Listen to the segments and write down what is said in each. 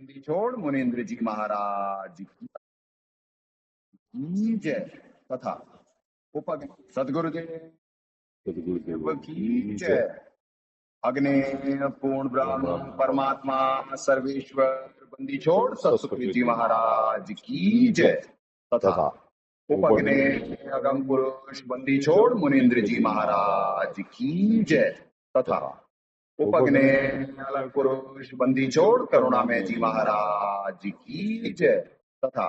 छोड़ मुनीन्द्र जी महाराज की जय तथा उपग सदगुरुदेव की जय। अग्नि पूर्ण ब्रह्म परमात्मा सर्वेश्वर बंदी छोड़ सतसुखदेव जी महाराज की जय तथा उपग्ने अगम पुरुष बंदी छोड़ मुनीन्द्र जी महाराज की जय तथा उपग्ने अलग पुरुष बंदी छोड़ करुणामय जी महाराज की जय तथा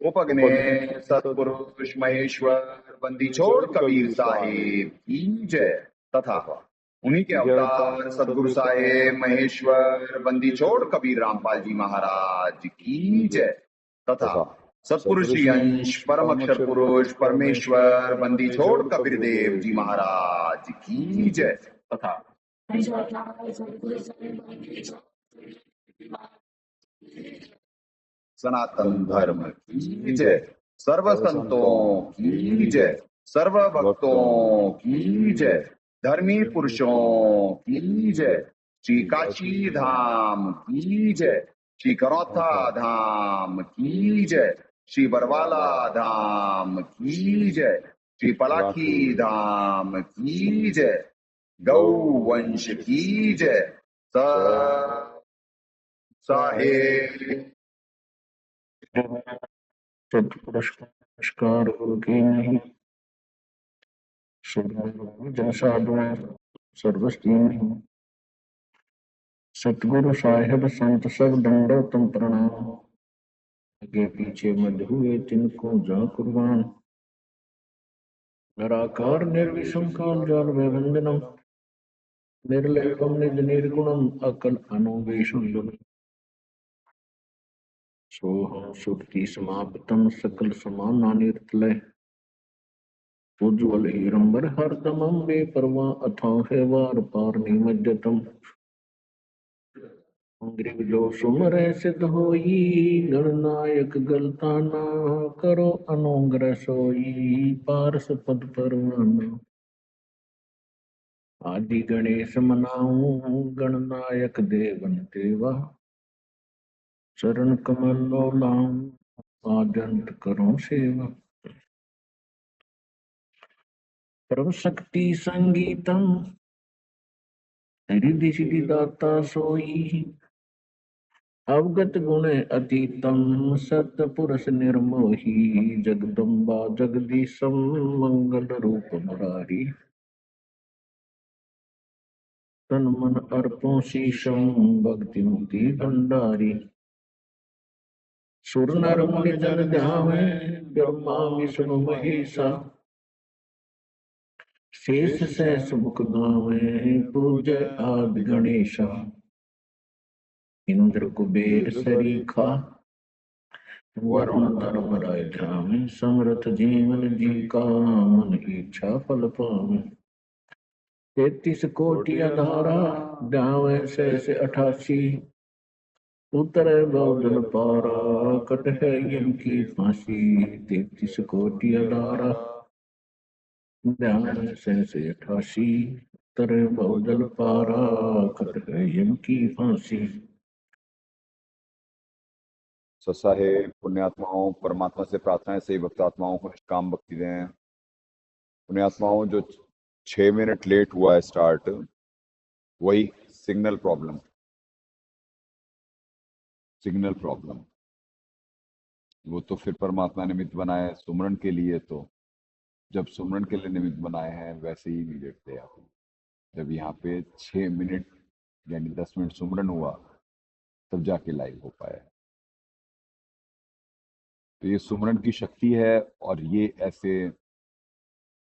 उपग्ने सतपुरुष महेश्वर बंदी छोड़ कबीर साहेब की जय तथा उन्हीं के अवतार सदगुरु साहेब महेश्वर बंदी छोड़ कबीर रामपाल जी महाराज की जय तथा सतपुरुष श्री अंश परम अक्षर पुरुष परमेश्वर बंदी छोड़ कबीर देव जी महाराज की जय तथा सनातन धर्म की जय। सर्व संतों की जय। सर्व भक्तों की जय। धर्मी पुरुषों की जय। श्री काशी धाम की जय। श्री करौथा धाम की जय। श्री बरवाला धाम की जय। श्री पलाखी धाम की जय। गौ वंश की जय। साहेब पुरस्कार गुरु की नहीं जन साधु सर्वस्ती नहीं। सतगुरु साहेब संत सब दंडोतम प्रणाम। आगे पीछे मध्य हुए तिनको जा कुर्बान। निराकार निर्विषम काल जाल में वंदनम। निर्लेपम निज निर्गुणम अकल अनुवेशम। सोहम सुक्ति समाप्तम सकल समाना निर्तलय। उज्ज्वल हिरंबर हरदमं बेपरवा अथाह है वार पार निमज्जतम। ग्रीव जो सुमरे सिद्ध होई गणनायक गलताना। करो अनुग्रह सोई पारस पद परवाना। आदि गणेश मनाऊं गणनायक देवन देवा। चरण कमल लाऊं आद्यंत करो सेवा। परम शक्ति संगीतम रिद्धि सिद्धि दाता सोई। अवगत गुण अतीतम सत पुरुष निर्मोही। जगदम्बा जगदीशम मंगल रूप मुरारी। तन मन अर्पो शीशम भक्ति मुक्ति भंडारी। सुर नर मुनि जन ध्यावे ब्रह्मा विष्णु महेशा। शेष सहस मुख गावे पूज आदि गणेशा। इंद्र कुबेर सरीखा वरुण धर्म राय ध्यान। समरथ जीवन जी का मन इच्छा फल पावे। 33 कोटि अधारा ध्यावे से 88। उतरे बहुजन पारा कट है यम की फांसी। 33 कोटि अधारा ध्यान से 88। उतरे बहुजन पारा कट है यम की फांसी। ससाहेब पुण्यात्माओं परमात्मा से प्रार्थना है सही भक्तात्माओं को निष्काम भक्ति दें। पुण्यात्माओं जो 6 मिनट लेट हुआ है स्टार्ट, वही सिग्नल प्रॉब्लम वो तो फिर परमात्मा निमित्त बनाए सुमरन के लिए। तो जब सुमरन के लिए निमित्त बनाए हैं वैसे ही नहीं लेटते आप। जब यहाँ पे 6 मिनट यानी 10 मिनट सुमरन हुआ तब जाके लाइव हो पाया। तो ये सुमरन की शक्ति है और ये ऐसे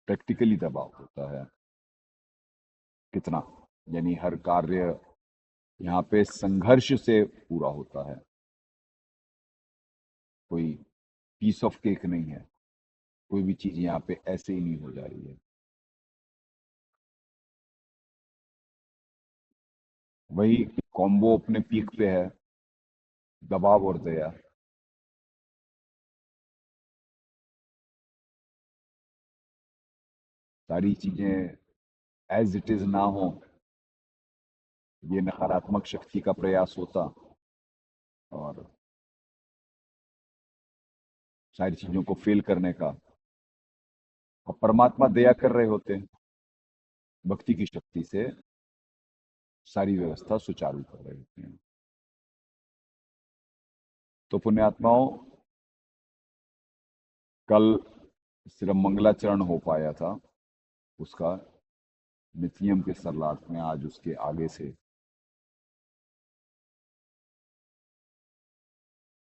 प्रैक्टिकली दबाव होता है कितना, यानी हर कार्य यहाँ पे संघर्ष से पूरा होता है। कोई पीस ऑफ केक नहीं है। कोई भी चीज यहाँ पे ऐसे ही नहीं हो जा रही है। वही कॉम्बो अपने पीक पे है, दबाव और दया। सारी चीजें एज इट इज ना हो, ये नकारात्मक शक्ति का प्रयास होता। और सारी चीजों को फेल करने का। और परमात्मा दया कर रहे होते हैं, भक्ति की शक्ति से सारी व्यवस्था सुचारू कर रहे होते हैं। तो पुण्यात्माओं, कल सिर्फ मंगलाचरण हो पाया था उसका नित्यम के सरलाट में। आज उसके आगे से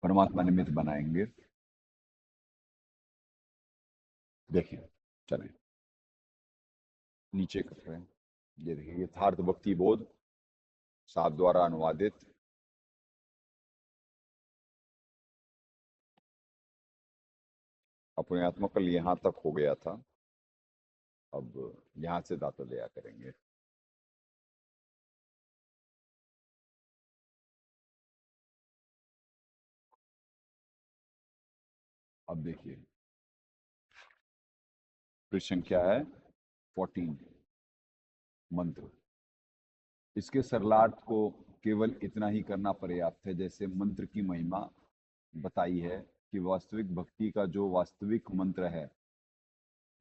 परमात्मा निमित्त बनाएंगे। देखिए, चलें नीचे कर रहे हैं। ये देखिए, यथार्थ भक्ति बोध साहब द्वारा अनुवादित अपने आत्मा कल यहाँ तक हो गया था। अब यहाँ से दाता दया करेंगे। अब देखिए, पृष्ठ संख्या है 14 मंत्र। इसके सरलाट को केवल इतना ही करना पर्याप्त है, जैसे मंत्र की महिमा बताई है कि वास्तविक भक्ति का जो वास्तविक मंत्र है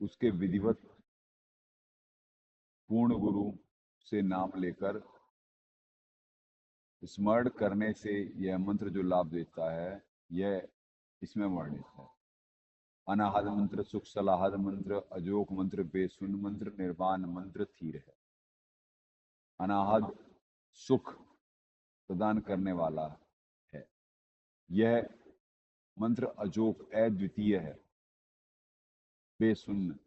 उसके विधिवत पूर्ण गुरु से नाम लेकर स्मरण करने से यह मंत्र जो लाभ देता है, यह इसमें वर्णित है। अनाहद मंत्र, सुख सलाहद मंत्र, अजोक मंत्र, बेसुन मंत्र, निर्वाण मंत्र थीर है। अनाहद सुख प्रदान करने वाला है। यह मंत्र अजोक अद्वितीय है। बेसुन,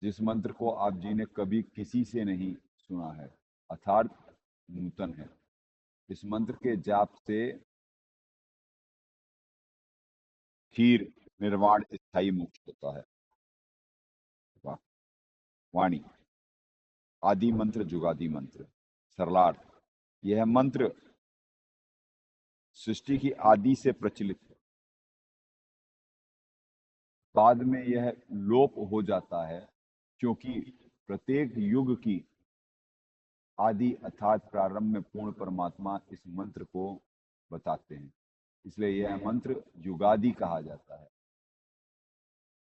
जिस मंत्र को आप जी ने कभी किसी से नहीं सुना है, अर्थात नूतन है। इस मंत्र के जाप से खीर निर्वाण स्थायी मोक्ष होता है। वाणी, आदि मंत्र, जुगादि मंत्र। सरलार्थ, यह मंत्र सृष्टि की आदि से प्रचलित है। बाद में यह लोप हो जाता है, क्योंकि प्रत्येक युग की आदि अर्थात प्रारंभ में पूर्ण परमात्मा इस मंत्र को बताते हैं। इसलिए यह मंत्र युगादि कहा जाता है।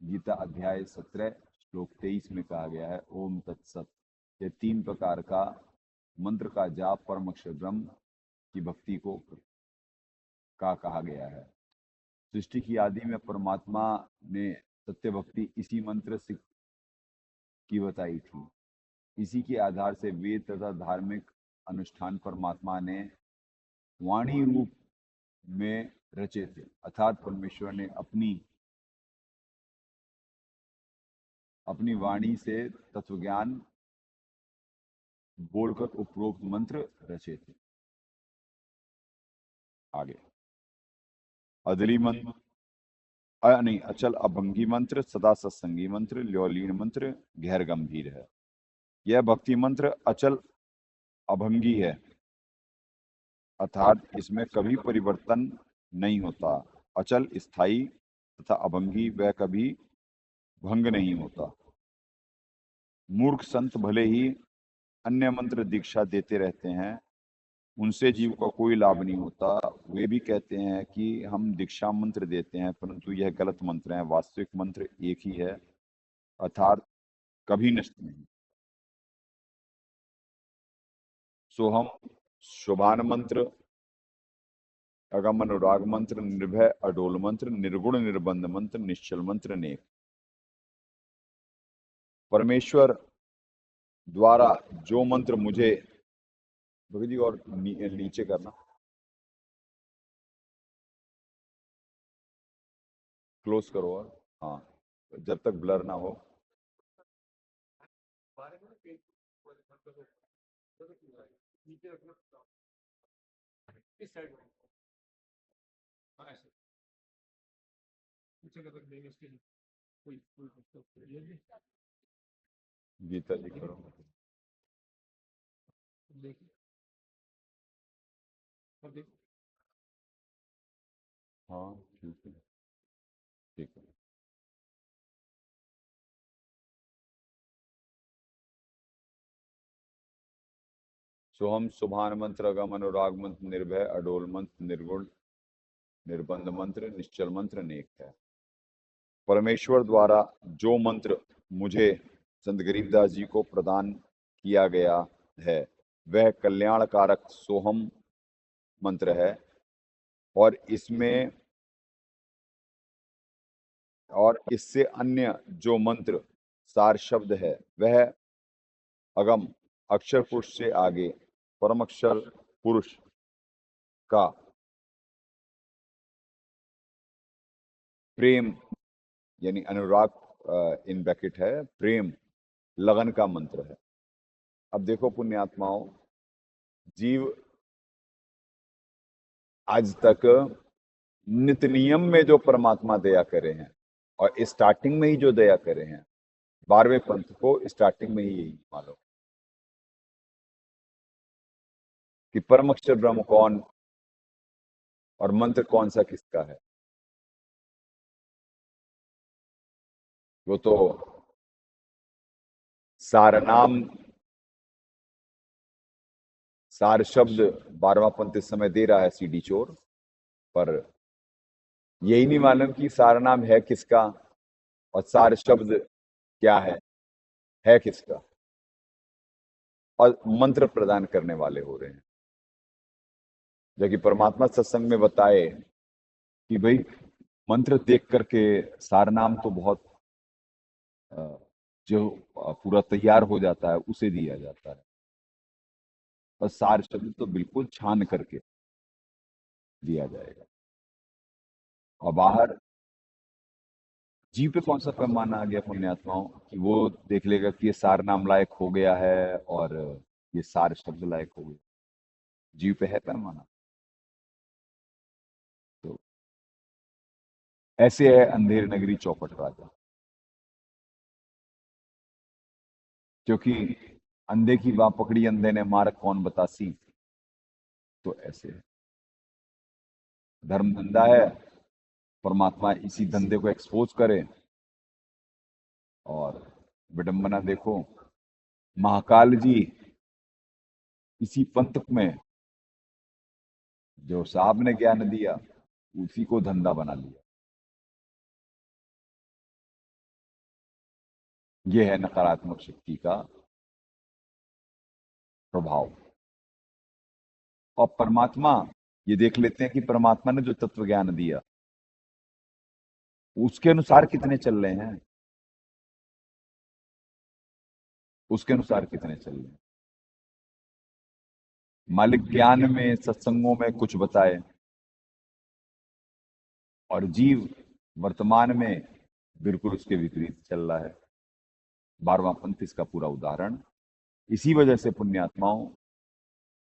गीता अध्याय 17 श्लोक 23 में कहा गया है, ओम तत्सत। यह 3 प्रकार का मंत्र का जाप परम अक्षर ब्रह्म की भक्ति को कहा गया है। सृष्टि की आदि में परमात्मा ने सत्य भक्ति इसी मंत्र से की बताई थी। इसी के आधार से वेद तथा धार्मिक अनुष्ठान परमात्मा ने वाणी रूप में रचे थे, अर्थात परमेश्वर ने अपनी वाणी से तत्वज्ञान बोलकर उपरोक्त मंत्र रचे थे। आगे अदली मंत्र, नहीं, अचल अभंगी मंत्र, सदा सत्संगी मंत्र, ल्योलीन मंत्र, गहर गंभीर है। यह भक्ति मंत्र अचल अभंगी है, अर्थात इसमें कभी परिवर्तन नहीं होता। अचल स्थायी तथा अभंगी वह कभी भंग नहीं होता। मूर्ख संत भले ही अन्य मंत्र दीक्षा देते रहते हैं, उनसे जीव का कोई लाभ नहीं होता। वे भी कहते हैं कि हम दीक्षा मंत्र देते हैं, परंतु यह गलत मंत्र है। वास्तविक मंत्र एक ही है, अर्थात कभी नष्ट नहीं। सोहम शोभान मंत्र, अगम अनुराग मंत्र, निर्भय अडोल मंत्र, निर्गुण निर्बंध मंत्र, निश्चल मंत्र, नेक। परमेश्वर द्वारा जो मंत्र मुझे, भगत जी और नीचे करना, क्लोज करो। और हाँ, जब तक ब्लर ना हो। गीता जी करो। हाँ ठीक है, ठीक है। सोहम सुभान मंत्र, अगम अनुराग मंत्र, निर्भय अडोल मंत्र, निर्गुण निर्बंध मंत्र, निश्चल मंत्र अनेक है। परमेश्वर द्वारा जो मंत्र मुझे संत गरीबदास जी को प्रदान किया गया है वह कल्याणकारक सोहम मंत्र है, और इससे अन्य जो मंत्र सार शब्द है वह अगम अक्षर पुरुष से आगे परम अक्षर पुरुष का प्रेम यानी अनुराग इन ब्रैकेट है प्रेम लगन का मंत्र है। अब देखो पुण्यात्माओं, जीव आज तक नित्य नियम में जो परमात्मा दया करे हैं और स्टार्टिंग में ही जो दया करे हैं, 12वें पंथ को स्टार्टिंग में ही यही मालूम कि परम अक्षर ब्रह्म कौन और मंत्र कौन सा किसका है। वो तो सार नाम सार शब्द 12वां पंथ इस समय दे रहा है सीडी चोर, पर यही नहीं मालूम कि सार नाम है किसका और सार शब्द क्या है किसका, और मंत्र प्रदान करने वाले हो रहे हैं। जबकि परमात्मा सत्संग में बताए कि भाई मंत्र देख करके सार नाम तो बहुत जो पूरा तैयार हो जाता है उसे दिया जाता है, और सार शब्द तो बिल्कुल छान करके दिया जाएगा। और बाहर जीव पे कौन सा पैमाना आ गया पुण्यात्माओं कि वो देख लेगा कि ये सार नाम लायक हो गया है और ये सार शब्द लायक हो गया। जीव पे है पैमाना। तो ऐसे है अंधेर नगरी चौपट राजा, क्योंकि अंधे की बाह पकड़ी अंधे ने मार्ग कौन बतासी। तो ऐसे है, धर्म धंधा है, परमात्मा इसी धंधे को एक्सपोज करे। और विडंबना देखो, महाकाल जी इसी पंथ में जो साहब ने ज्ञान दिया उसी को धंधा बना लिया। यह है नकारात्मक शक्ति का प्रभाव। और परमात्मा, ये देख लेते हैं कि परमात्मा ने जो तत्व ज्ञान दिया उसके अनुसार कितने चल रहे हैं, उसके अनुसार कितने चल रहे हैं। मालिक ज्ञान में सत्संगों में कुछ बताए और जीव वर्तमान में बिल्कुल उसके विपरीत चल रहा है। 12वां पंथ इसका पूरा उदाहरण। इसी वजह से पुण्यात्माओं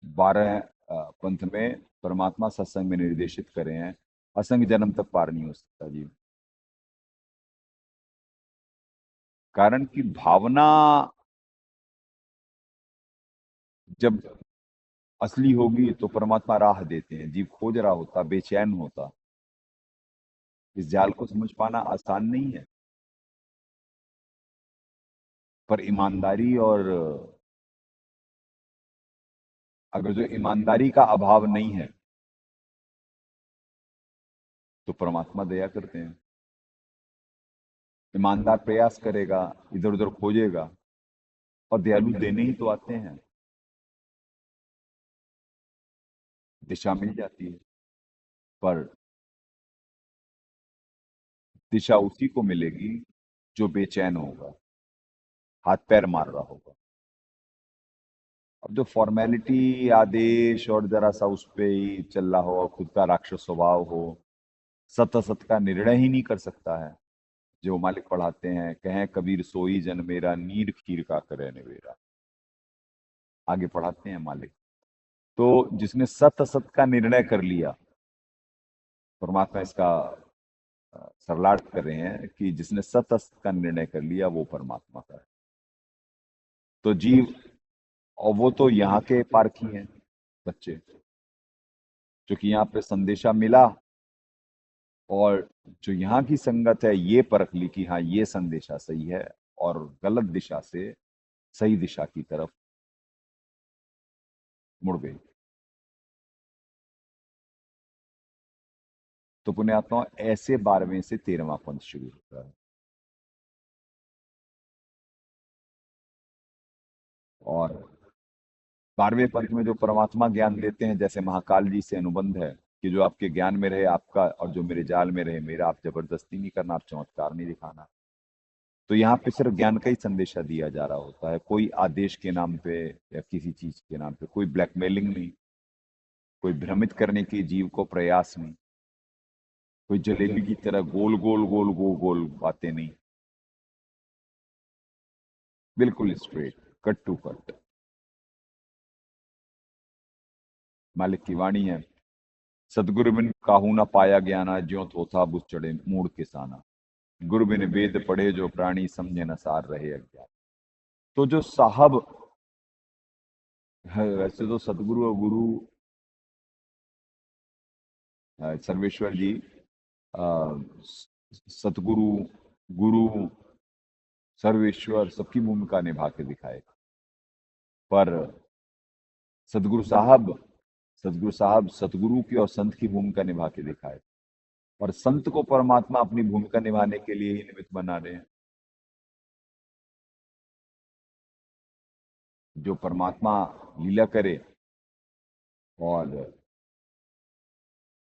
12 पंथ में परमात्मा सत्संग में निर्देशित करे हैं, असंग जन्म तक पार नहीं हो सकता जीव। कारण कि भावना जब असली होगी तो परमात्मा राह देते हैं। जीव खोज रहा होता, बेचैन होता। इस जाल को समझ पाना आसान नहीं है, पर ईमानदारी और अगर जो ईमानदारी का अभाव नहीं है तो परमात्मा दया करते हैं। ईमानदार प्रयास करेगा, इधर उधर खोजेगा, और दयालु देने ही तो आते हैं। दिशा मिल जाती है, पर दिशा उसी को मिलेगी जो बेचैन होगा, हाथ पैर मार रहा होगा। अब जो फॉर्मेलिटी आदेश और जरा सा उस पे ही चल रहा हो और खुद का राक्षस स्वभाव हो, सत असत का निर्णय ही नहीं कर सकता है। जो मालिक पढ़ाते हैं, कहें कबीर सोई जन मेरा, नीर खीर का करे निवेरा। आगे पढ़ाते हैं मालिक। तो जिसने सत असत का निर्णय कर लिया, परमात्मा इसका सरलार्थ कर रहे हैं कि जिसने सत असत का निर्णय कर लिया वो परमात्मा का है। तो जीव, और वो तो यहाँ के पारखी हैं बच्चे, जो कि यहाँ पे संदेशा मिला और जो यहाँ की संगत है ये परख ली कि हाँ ये संदेशा सही है, और गलत दिशा से सही दिशा की तरफ मुड़ गई। तो पुण्यात्मा ऐसे 12वें से 13वां पंथ शुरू होता है। और 12वें पंथ में जो परमात्मा ज्ञान देते हैं, जैसे महाकाल जी से अनुबंध है कि जो आपके ज्ञान में रहे आपका, और जो मेरे जाल में रहे मेरा, आप जबरदस्ती नहीं करना, आप चमत्कार नहीं दिखाना। तो यहाँ पे सिर्फ ज्ञान का ही संदेशा दिया जा रहा होता है, कोई आदेश के नाम पे या किसी चीज के नाम पे, कोई ब्लैकमेलिंग नहीं, कोई भ्रमित करने के जीव को प्रयास नहीं, कोई जलेबी की तरह गोल गोल गोल गोल गोल बातें नहीं, बिल्कुल स्ट्रेट, कट टू कट। मालिक की वाणी है, सतगुरु बिन काहू ना पाया ज्ञाना, ज्यों थोथा बुझ चढ़े मूड किसाना, गुरु बिन वेद पढ़े जो प्राणी, समझे न सार रहे अज्ञान। तो जो साहब है, वैसे तो सतगुरु और गुरु सर्वेश्वर जी सतगुरु, गुरु, सर्वेश्वर सबकी भूमिका निभा के दिखाए। पर सतगुरु साहब सतगुरु की और संत की भूमिका निभा के दिखाए, और संत को परमात्मा अपनी भूमिका निभाने के लिए ही निमित्त बना रहे हैं। जो परमात्मा लीला करे और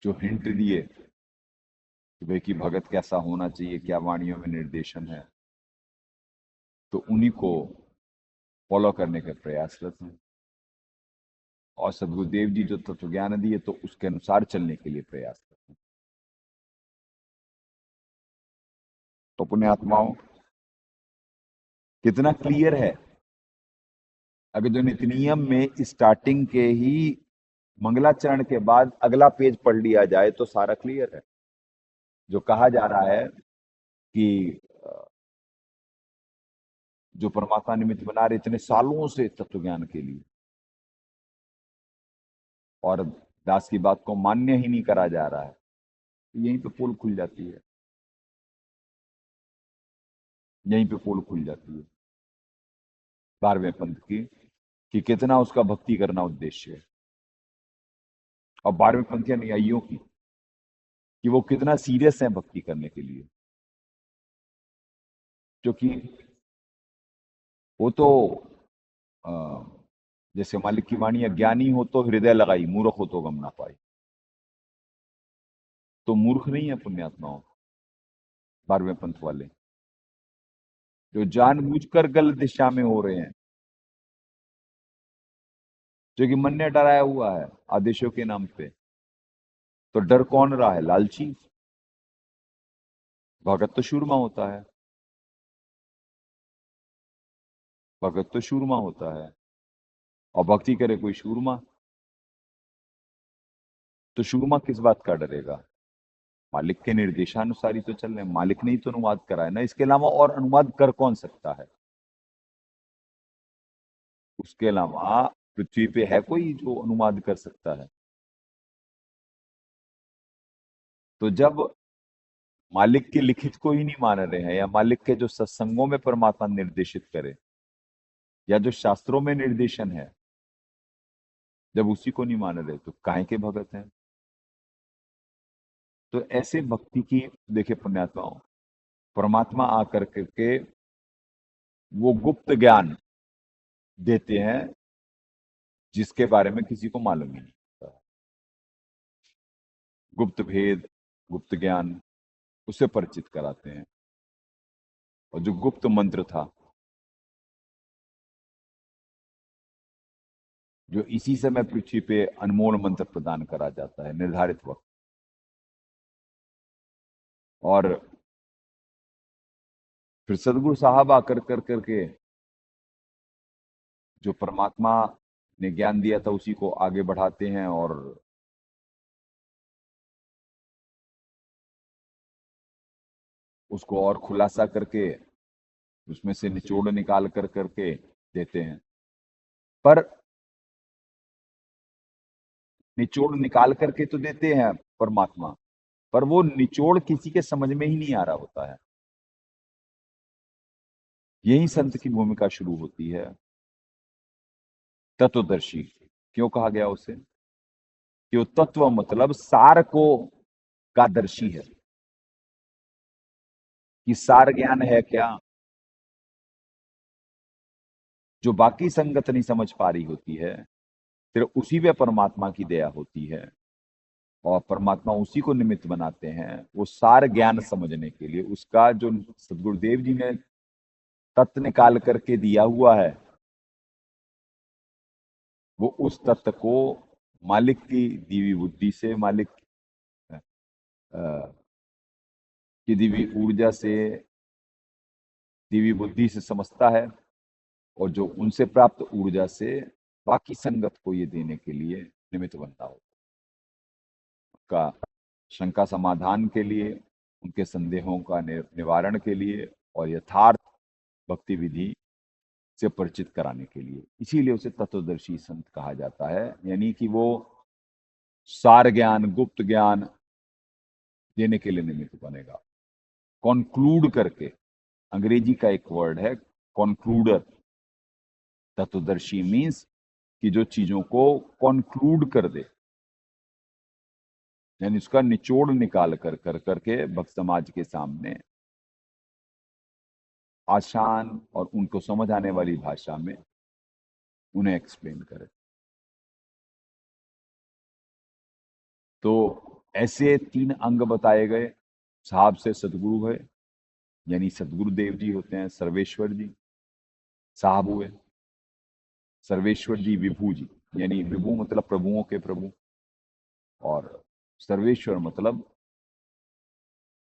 जो हिंट दिए कि भाई कि भगत कैसा होना चाहिए, क्या वाणियों में निर्देशन है, तो उन्हीं को फॉलो करने का प्रयासरत हैं। और सदगुरुदेव जी जो तत्व ज्ञान दिए तो उसके अनुसार चलने के लिए प्रयास करते हैं। तो पुण्यात्माओं, कितना क्लियर है, अगर जो नित्य नियम में स्टार्टिंग के ही मंगलाचरण के बाद अगला पेज पढ़ लिया जाए तो सारा क्लियर है। जो कहा जा रहा है कि जो परमात्मा निमित्त बना रहे इतने सालों से तत्व ज्ञान के लिए, और दास की बात को मान्य ही नहीं करा जा रहा है, यहीं पे पोल खुल जाती है, यहीं पे पोल खुल जाती है 12वें पंथ की, कि कितना उसका भक्ति करना उद्देश्य है, और 12वें पंथी अनुयायियों की कि वो कितना सीरियस है भक्ति करने के लिए। क्योंकि वो तो जैसे मालिक की वाणी, अज्ञानी हो तो हृदय लगाई, मूर्ख हो तो गम ना पाई। तो मूर्ख नहीं है पुण्यात्माओं 12वें पंथ वाले, जो जानबूझकर गलत दिशा में हो रहे हैं, जो कि मन ने डराया हुआ है आदेशों के नाम पे। तो डर कौन रहा है? लालची। भगत तो शूरमा होता है, भगत तो शूरमा होता है, और भक्ति करे कोई शूरमा, तो शूरमा किस बात का डरेगा? मालिक के निर्देशानुसार ही तो चल रहे हैं, मालिक ने ही तो अनुवाद करा है ना, इसके अलावा और अनुवाद कर कौन सकता है? उसके अलावा पृथ्वी पे है कोई जो अनुवाद कर सकता है? तो जब मालिक के लिखित को ही नहीं मान रहे हैं, या मालिक के जो सत्संगों में परमात्मा निर्देशित करे, या जो शास्त्रों में निर्देशन है, जब उसी को नहीं मान रहे तो काहे के भगत हैं? तो ऐसे भक्ति की देखिए पुण्यात्माओं, परमात्मा आकर करके वो गुप्त ज्ञान देते हैं जिसके बारे में किसी को मालूम ही नहीं होता। गुप्त भेद, गुप्त ज्ञान, उसे परिचित कराते हैं। और जो गुप्त मंत्र था, जो इसी समय पृथ्वी पे अनमोल मंत्र प्रदान करा जाता है निर्धारित वक्त, और फिर सदगुरु साहब आकर कर करके जो परमात्मा ने ज्ञान दिया था उसी को आगे बढ़ाते हैं, और उसको और खुलासा करके उसमें से निचोड़ निकाल कर करके देते हैं। पर निचोड़ निकाल करके तो देते हैं परमात्मा, पर वो निचोड़ किसी के समझ में ही नहीं आ रहा होता है। यही संत की भूमिका शुरू होती है। तत्वदर्शी क्यों कहा गया उसे? कि वो तत्व मतलब सार को का दर्शी है कि सार ज्ञान है क्या, जो बाकी संगत नहीं समझ पा रही होती है, फिर उसी पे परमात्मा की दया होती है और परमात्मा उसी को निमित्त बनाते हैं वो सार ज्ञान समझने के लिए। उसका जो सदगुरुदेव जी ने तत्व निकाल करके दिया हुआ है, वो उस तत्व को मालिक की दीवी बुद्धि से, मालिक की दीवी ऊर्जा से, दीवी बुद्धि से समझता है, और जो उनसे प्राप्त ऊर्जा से बाकी संगत को ये देने के लिए निमित्त बनता हो, का शंका समाधान के लिए, उनके संदेहों का निवारण के लिए और यथार्थ भक्ति विधि से परिचित कराने के लिए। इसीलिए उसे तत्वदर्शी संत कहा जाता है, यानी कि वो सार ज्ञान, गुप्त ज्ञान देने के लिए निमित्त बनेगा। कॉन्क्लूड करके, अंग्रेजी का एक वर्ड है कॉन्क्लूडर। तत्वदर्शी मीन्स कि जो चीजों को कॉन्क्लूड कर दे, यानी उसका निचोड़ निकाल कर करके भक्त समाज के सामने आसान और उनको समझ आने वाली भाषा में उन्हें एक्सप्लेन करे। तो ऐसे 3 अंग बताए गए। साहब से सदगुरु है, यानी सदगुरुदेव जी होते हैं, सर्वेश्वर जी साहब हुए, सर्वेश्वर जी विभू जी, यानी विभू मतलब प्रभुओं के प्रभु, और सर्वेश्वर मतलब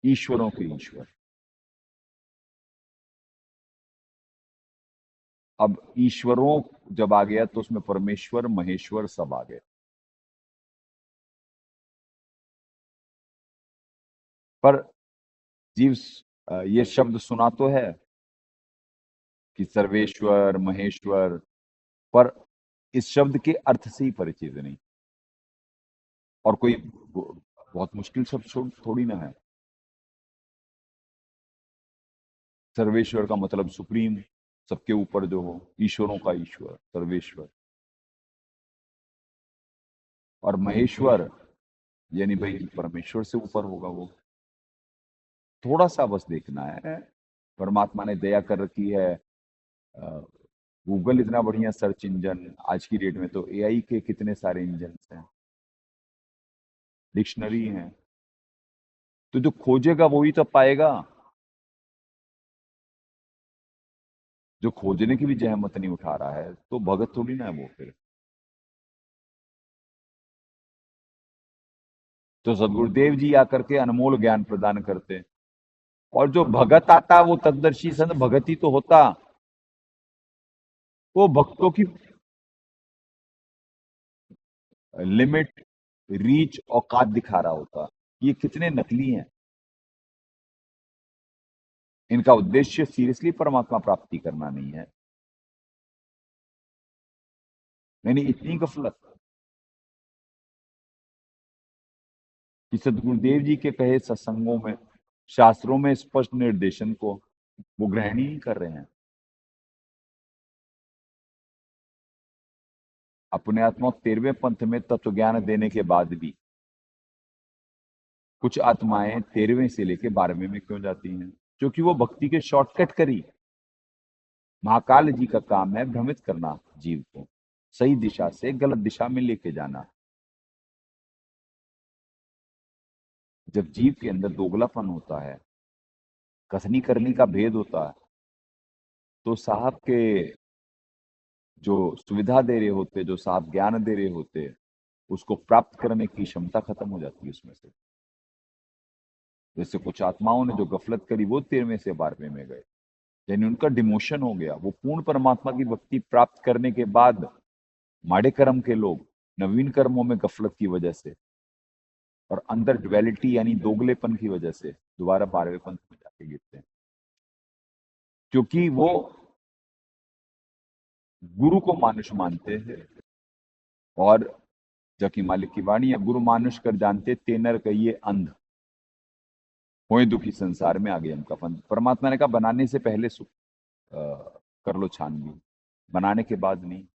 ईश्वरों के ईश्वर। अब ईश्वरों जब आ गया तो उसमें परमेश्वर, महेश्वर सब आ गए। पर जीव ये शब्द सुना तो है कि सर्वेश्वर, महेश्वर, पर इस शब्द के अर्थ से ही परिचित नहीं, और कोई बहुत मुश्किल शब्द थोड़ी ना है। सर्वेश्वर का मतलब सुप्रीम, सबके ऊपर जो हो, ईश्वरों का ईश्वर सर्वेश्वर। और महेश्वर यानी भाई परमेश्वर से ऊपर होगा वो। थोड़ा सा बस देखना है, परमात्मा ने दया कर रखी है। गूगल इतना बढ़िया सर्च इंजन, आज की डेट में तो एआई के कितने सारे इंजन हैं, डिक्शनरी हैं, तो जो खोजेगा वही तो पाएगा। जो खोजने की भी जहमत नहीं उठा रहा है तो भगत थोड़ी ना है वो फिर। तो सदगुरुदेव जी आकर के अनमोल ज्ञान प्रदान करते, और जो भगत आता वो तत्दर्शी संत भगत ही तो होता, वो भक्तों की लिमिट, रीच, औकात दिखा रहा होता। ये कितने नकली हैं। इनका उद्देश्य सीरियसली परमात्मा प्राप्ति करना नहीं है। यानी इतनी गफलत कि सदगुरुदेव जी के कहे सत्संगों में, शास्त्रों में स्पष्ट निर्देशन को वो ग्रहण ही नहीं कर रहे हैं। अपने आत्मा 13वें पंथ में तत्व ज्ञान देने के बाद भी कुछ आत्माएं 13वें से लेके 12वें में क्यों जाती हैं? क्योंकि वो भक्ति के शॉर्टकट करी। महाकाल जी का काम है भ्रमित करना जीव को, सही दिशा से गलत दिशा में लेके जाना। जब जीव के अंदर दोगलापन होता है, कसनी करनी का भेद होता है, तो साहब के जो सुविधा दे रहे होते, जो साहब ज्ञान दे रहे होते, उसको प्राप्त करने की क्षमता खत्म हो जाती है उसमें से। जैसे कुछ आत्माओं ने जो गफलत करी वो 13वें से 12वें में गए, यानी उनका डिमोशन हो गया। वो पूर्ण परमात्मा की भक्ति प्राप्त करने के बाद माड़े कर्म के लोग नवीन कर्मों में गफलत की वजह से और अंदर ड्युअलिटी यानी दोगलेपन की वजह से दोबारा 12वें पंथ में जाके गिरते हैं, क्योंकि वो गुरु को मानुष मानते हैं। और जबकि मालिक की वाणी है, गुरु मानुष कर जानते तेनर कहिए अंध, होए दुखी संसार में आ गए हमका फंद। परमात्मा ने कहा बनाने से पहले कर लो छानबीन, बनाने के बाद नहीं।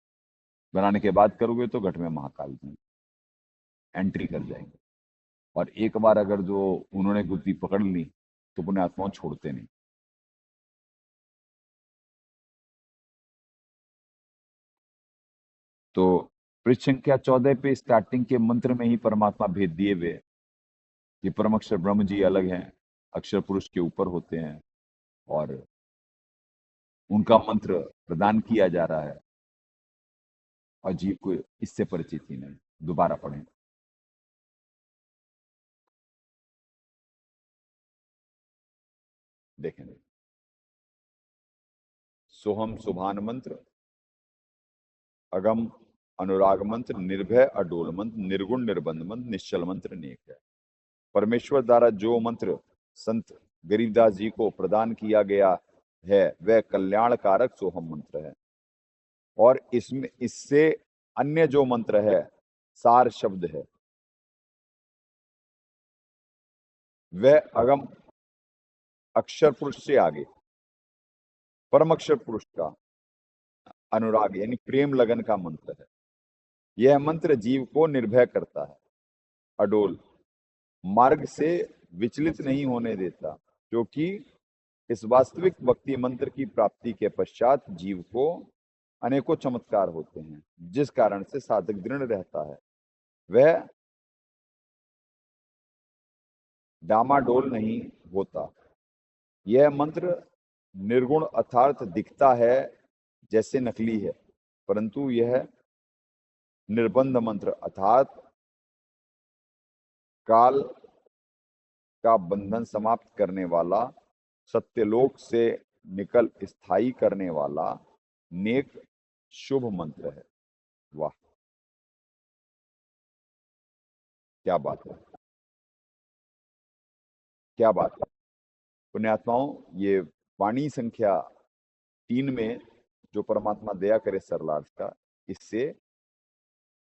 बनाने के बाद करोगे तो घट में महाकाल जी एंट्री कर जाएंगे। और एक बार अगर जो उन्होंने बुद्धि पकड़ ली तो पुण्यात्माओं छोड़ते नहीं। तो पृष्ठ संख्या 14 पे स्टार्टिंग के मंत्र में ही परमात्मा भेद दिए हुए कि परम अक्षर ब्रह्म जी अलग हैं, अक्षर पुरुष के ऊपर होते हैं और उनका मंत्र प्रदान किया जा रहा है और जीव को इससे परिचित ही नहीं। दोबारा पढ़ें। देखें, सोहम सुभान मंत्र, अगम अनुराग मंत्र, निर्भय अडोल मंत्र, निर्गुण निर्बंध मंत्र, निश्चल मंत्र नेक है। परमेश्वर द्वारा जो मंत्र संत गरीबदास जी को प्रदान किया गया है वह कल्याणकारक सोहम मंत्र है और इसमें इससे अन्य जो मंत्र है सार शब्द है वह अगम अक्षर पुरुष से आगे परम अक्षर पुरुष का अनुराग यानी प्रेम लगन का मंत्र है। यह मंत्र जीव को निर्भय करता है, अडोल मार्ग से विचलित नहीं होने देता, क्योंकि इस वास्तविक भक्ति मंत्र की प्राप्ति के पश्चात जीव को अनेकों चमत्कार होते हैं, जिस कारण से साधक दृढ़ रहता है, वह डामाडोल नहीं होता। यह मंत्र निर्गुण अर्थात दिखता है जैसे नकली है, परंतु यह निर्बंध मंत्र अर्थात काल का बंधन समाप्त करने वाला, सत्यलोक से निकल स्थायी करने वाला नेक शुभ मंत्र है। वाह, क्या बात है, क्या बात है। पुण्यात्माओं, ये वाणी संख्या 3 में जो परमात्मा दया करे सरलार्थ का, इससे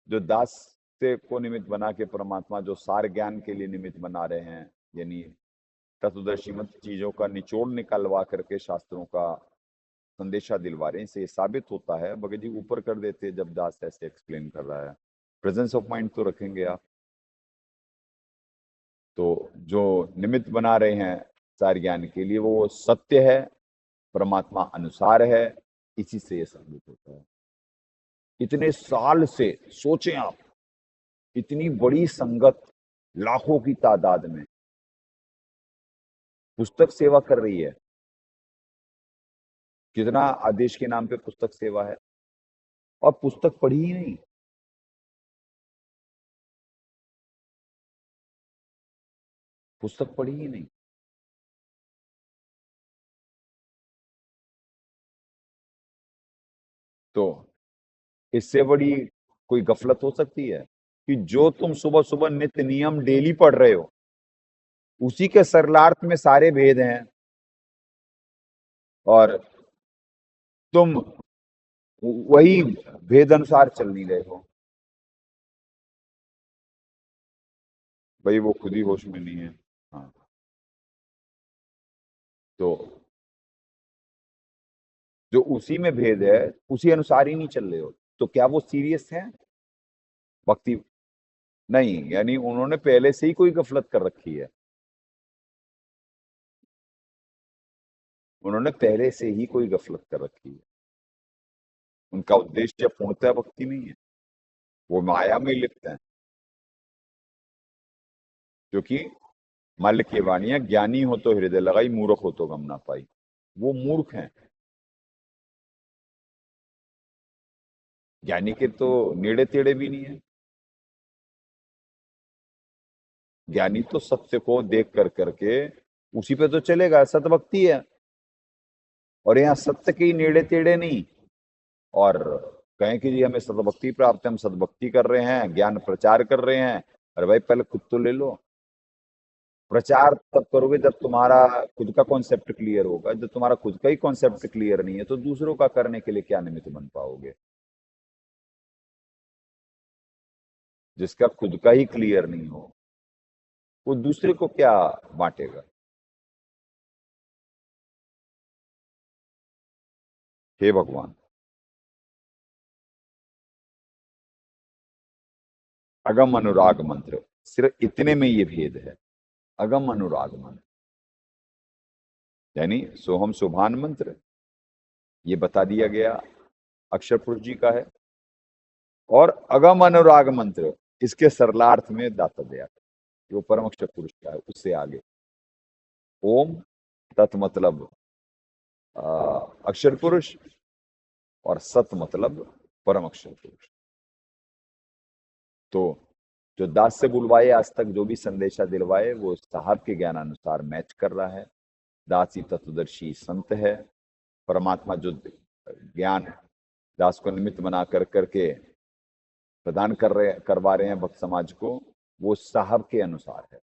जो दास से को निमित्त बना के परमात्मा जो सार ज्ञान के लिए निमित्त बना रहे हैं, यानी तत्वदर्शी मत चीजों का निचोड़ निकालवा करके शास्त्रों का संदेशा दिलवा रहे हैं, इससे साबित होता है। भगत जी ऊपर कर देते जब दास ऐसे एक्सप्लेन कर रहा है। प्रेजेंस ऑफ माइंड तो रखेंगे आप। तो जो निमित्त बना रहे हैं सार ज्ञान के लिए वो सत्य है, परमात्मा अनुसार है, इसी से ये साबित होता है। इतने साल से सोचें आप, इतनी बड़ी संगत लाखों की तादाद में पुस्तक सेवा कर रही है। कितना आदेश के नाम पे पुस्तक सेवा है और पुस्तक पढ़ी ही नहीं। पुस्तक पढ़ी ही नहीं। तो इससे बड़ी कोई गफलत हो सकती है कि जो तुम सुबह सुबह नित्य नियम डेली पढ़ रहे हो उसी के सरलार्थ में सारे भेद हैं और तुम वही भेद अनुसार चल नहीं रहे हो। भाई वो खुद ही होश में नहीं है। हाँ, तो जो उसी में भेद है उसी अनुसार ही नहीं चल रहे हो, तो क्या वो सीरियस है भक्ति? नहीं, यानी उन्होंने पहले से ही कोई गफलत कर रखी है। उन्होंने पहले से ही कोई गफलत कर रखी है। उनका उद्देश्य पूर्णतः भक्ति नहीं है, वो माया में लिप्त है। क्योंकि मल्ल की वाणियां, ज्ञानी हो तो हृदय लगाई, मूर्ख हो तो गम ना पाई। वो मूर्ख हैं। ज्ञानी के तो नेड़े तेड़े भी नहीं है। ज्ञानी तो सत्य को देख कर करके उसी पे तो चलेगा, सतभक्ति है। और यहाँ सत्य के ही नेड़े तेड़े नहीं, और कहें कि जी हमें सतभक्ति प्राप्त है, हम सतभक्ति कर रहे हैं, ज्ञान प्रचार कर रहे हैं। अरे भाई पहले खुद तो ले लो। प्रचार तब करोगे जब तुम्हारा खुद का कॉन्सेप्ट क्लियर होगा। जब तुम्हारा खुद का ही कॉन्सेप्ट क्लियर नहीं है तो दूसरों का करने के लिए क्या निमित्त बन पाओगे? जिसका खुद का ही क्लियर नहीं हो वो दूसरे को क्या बांटेगा? हे भगवान, अगम अनुराग मंत्र, सिर्फ इतने में ये भेद है, अगम अनुराग मंत्र, यानी सोहम शुभान मंत्र ये बता दिया गया अक्षर पुरुष जी का है, और अगम अनुराग मंत्र इसके सरलार्थ में दाता दया वो परम अक्षर पुरुष का है। उससे आगे ओम तत् मतलब अक्षर पुरुष और सत मतलब परम अक्षर पुरुष। तो जो दास से बुलवाए आज तक जो भी संदेशा दिलवाए वो साहब के ज्ञान अनुसार मैच कर रहा है। दास ही तत्वदर्शी संत है। परमात्मा जो ज्ञान दास को निमित्त बना कर करके प्रदान करवा रहे हैं भक्त समाज को, वो साहब के अनुसार है।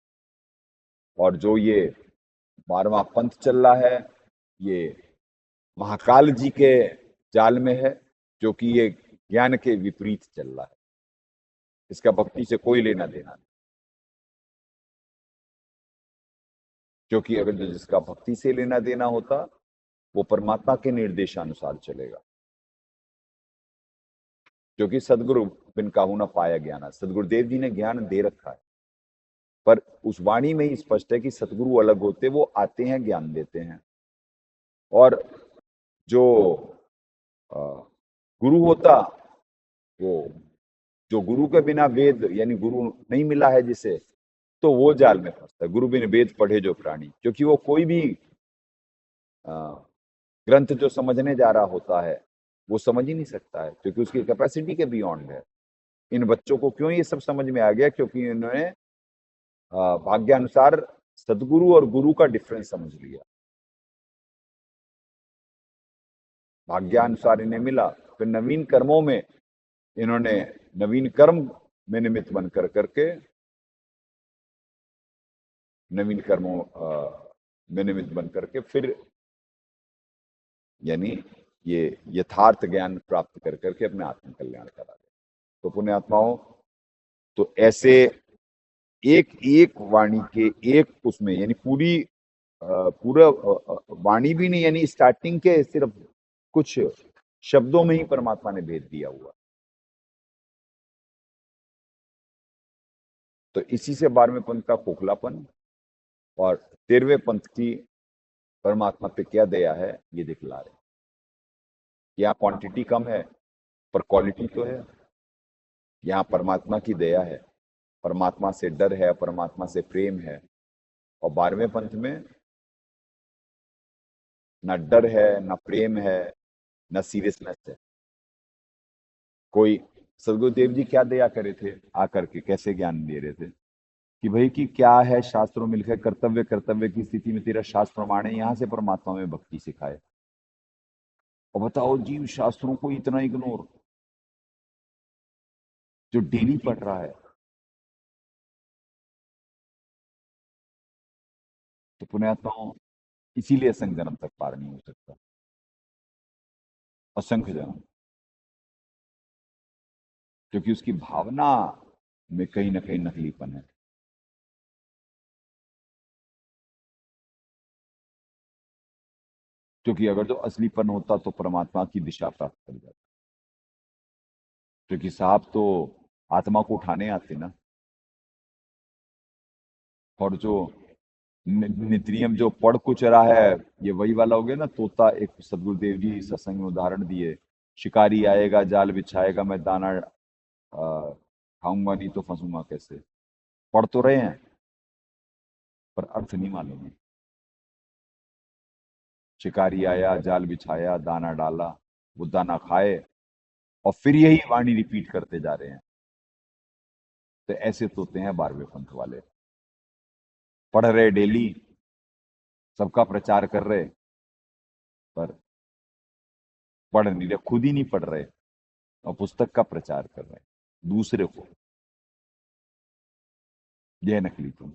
और जो ये 12वां पंथ चल रहा है ये महाकाल जी के जाल में है, जो कि ये ज्ञान के विपरीत चल रहा है। इसका भक्ति से कोई लेना देना नहीं, क्योंकि अगर जिसका भक्ति से लेना देना होता वो परमात्मा के निर्देशानुसार चलेगा। क्योंकि सदगुरु बिन काहू न पाया ज्ञान, सदगुरुदेव जी ने ज्ञान दे रखा है, पर उस वाणी में ही स्पष्ट है कि सतगुरु अलग होते, वो आते हैं ज्ञान देते हैं। और जो गुरु होता वो जो गुरु के बिना वेद यानी गुरु नहीं मिला है जिसे, तो वो जाल में फंसता है। गुरु बिन वेद पढ़े जो प्राणी, क्योंकि वो कोई भी ग्रंथ जो समझने जा रहा होता है वो समझ ही नहीं सकता है, क्योंकि उसकी कैपेसिटी के बियॉन्ड है। इन बच्चों को क्यों ये सब समझ में आ गया? क्योंकि इन्होंने भाग्यानुसार सदगुरु और गुरु का डिफरेंस समझ लिया। भाग्यानुसार इन्हें मिला, फिर नवीन कर्मों में इन्होंने नवीन कर्म में निमित्त बनकर करके नवीन कर्मों में निमित्त बन करके फिर यानी ये यथार्थ ज्ञान प्राप्त कर करके अपने आत्म कल्याण करा दे। तो पुण्यात्माओं, तो ऐसे एक एक वाणी के एक उसमें यानी पूरा वाणी भी नहीं, यानी स्टार्टिंग के सिर्फ कुछ शब्दों में ही परमात्मा ने भेद दिया हुआ। तो इसी से 12वें पंथ का खोखलापन और 13वें पंथ की परमात्मा पे क्या दया है ये दिखला रहे। यहाँ क्वांटिटी कम है पर क्वालिटी तो है। यहाँ परमात्मा की दया है, परमात्मा से डर है, परमात्मा से प्रेम है। और 12वें पंथ में ना डर है, ना प्रेम है, ना सीरियसनेस है। कोई सदगुरुदेव जी क्या दया करे थे, आकर के कैसे ज्ञान दे रहे थे कि भाई कि क्या है शास्त्रों में लिखा, कर्तव्य कर्तव्य की स्थिति में तेरा शास्त्र प्रमाण है, यहाँ से परमात्मा में भक्ति सिखाए। और बताओ जीव शास्त्रों को इतना इग्नोर, जो डेली पढ़ रहा है। तो पुण्यात्माओं, इसीलिए असंख्य जन्म तक पार नहीं हो सकता, असंख्य जन्म, क्योंकि उसकी भावना में कहीं ना कहीं नकलीपन है। क्योंकि अगर जो असलीपन होता तो परमात्मा की दिशा प्राप्त कर जाता। क्योंकि साहब तो आत्मा को उठाने आते ना, और जो नित्यनियम जो पढ़ कुछ रहा है ये वही वाला हो गया ना। तोता, एक सदगुरुदेव जी सत्संग में उदाहरण दिए, शिकारी आएगा जाल बिछाएगा, मैं दाना खाऊंगा नहीं तो फंसूंगा कैसे। पढ़ तो रहे हैं पर अर्थ नहीं मालूम है। शिकारी आया जाल बिछाया दाना डाला, वो दाना खाए और फिर यही वाणी रिपीट करते जा रहे हैं। तो ऐसे तोते हैं 12वें पंथ वाले, पढ़ रहे डेली, सबका प्रचार कर रहे, पर पढ़ नहीं रहे, खुद ही नहीं पढ़ रहे और पुस्तक का प्रचार कर रहे हैं दूसरे को। यह नकली तुम।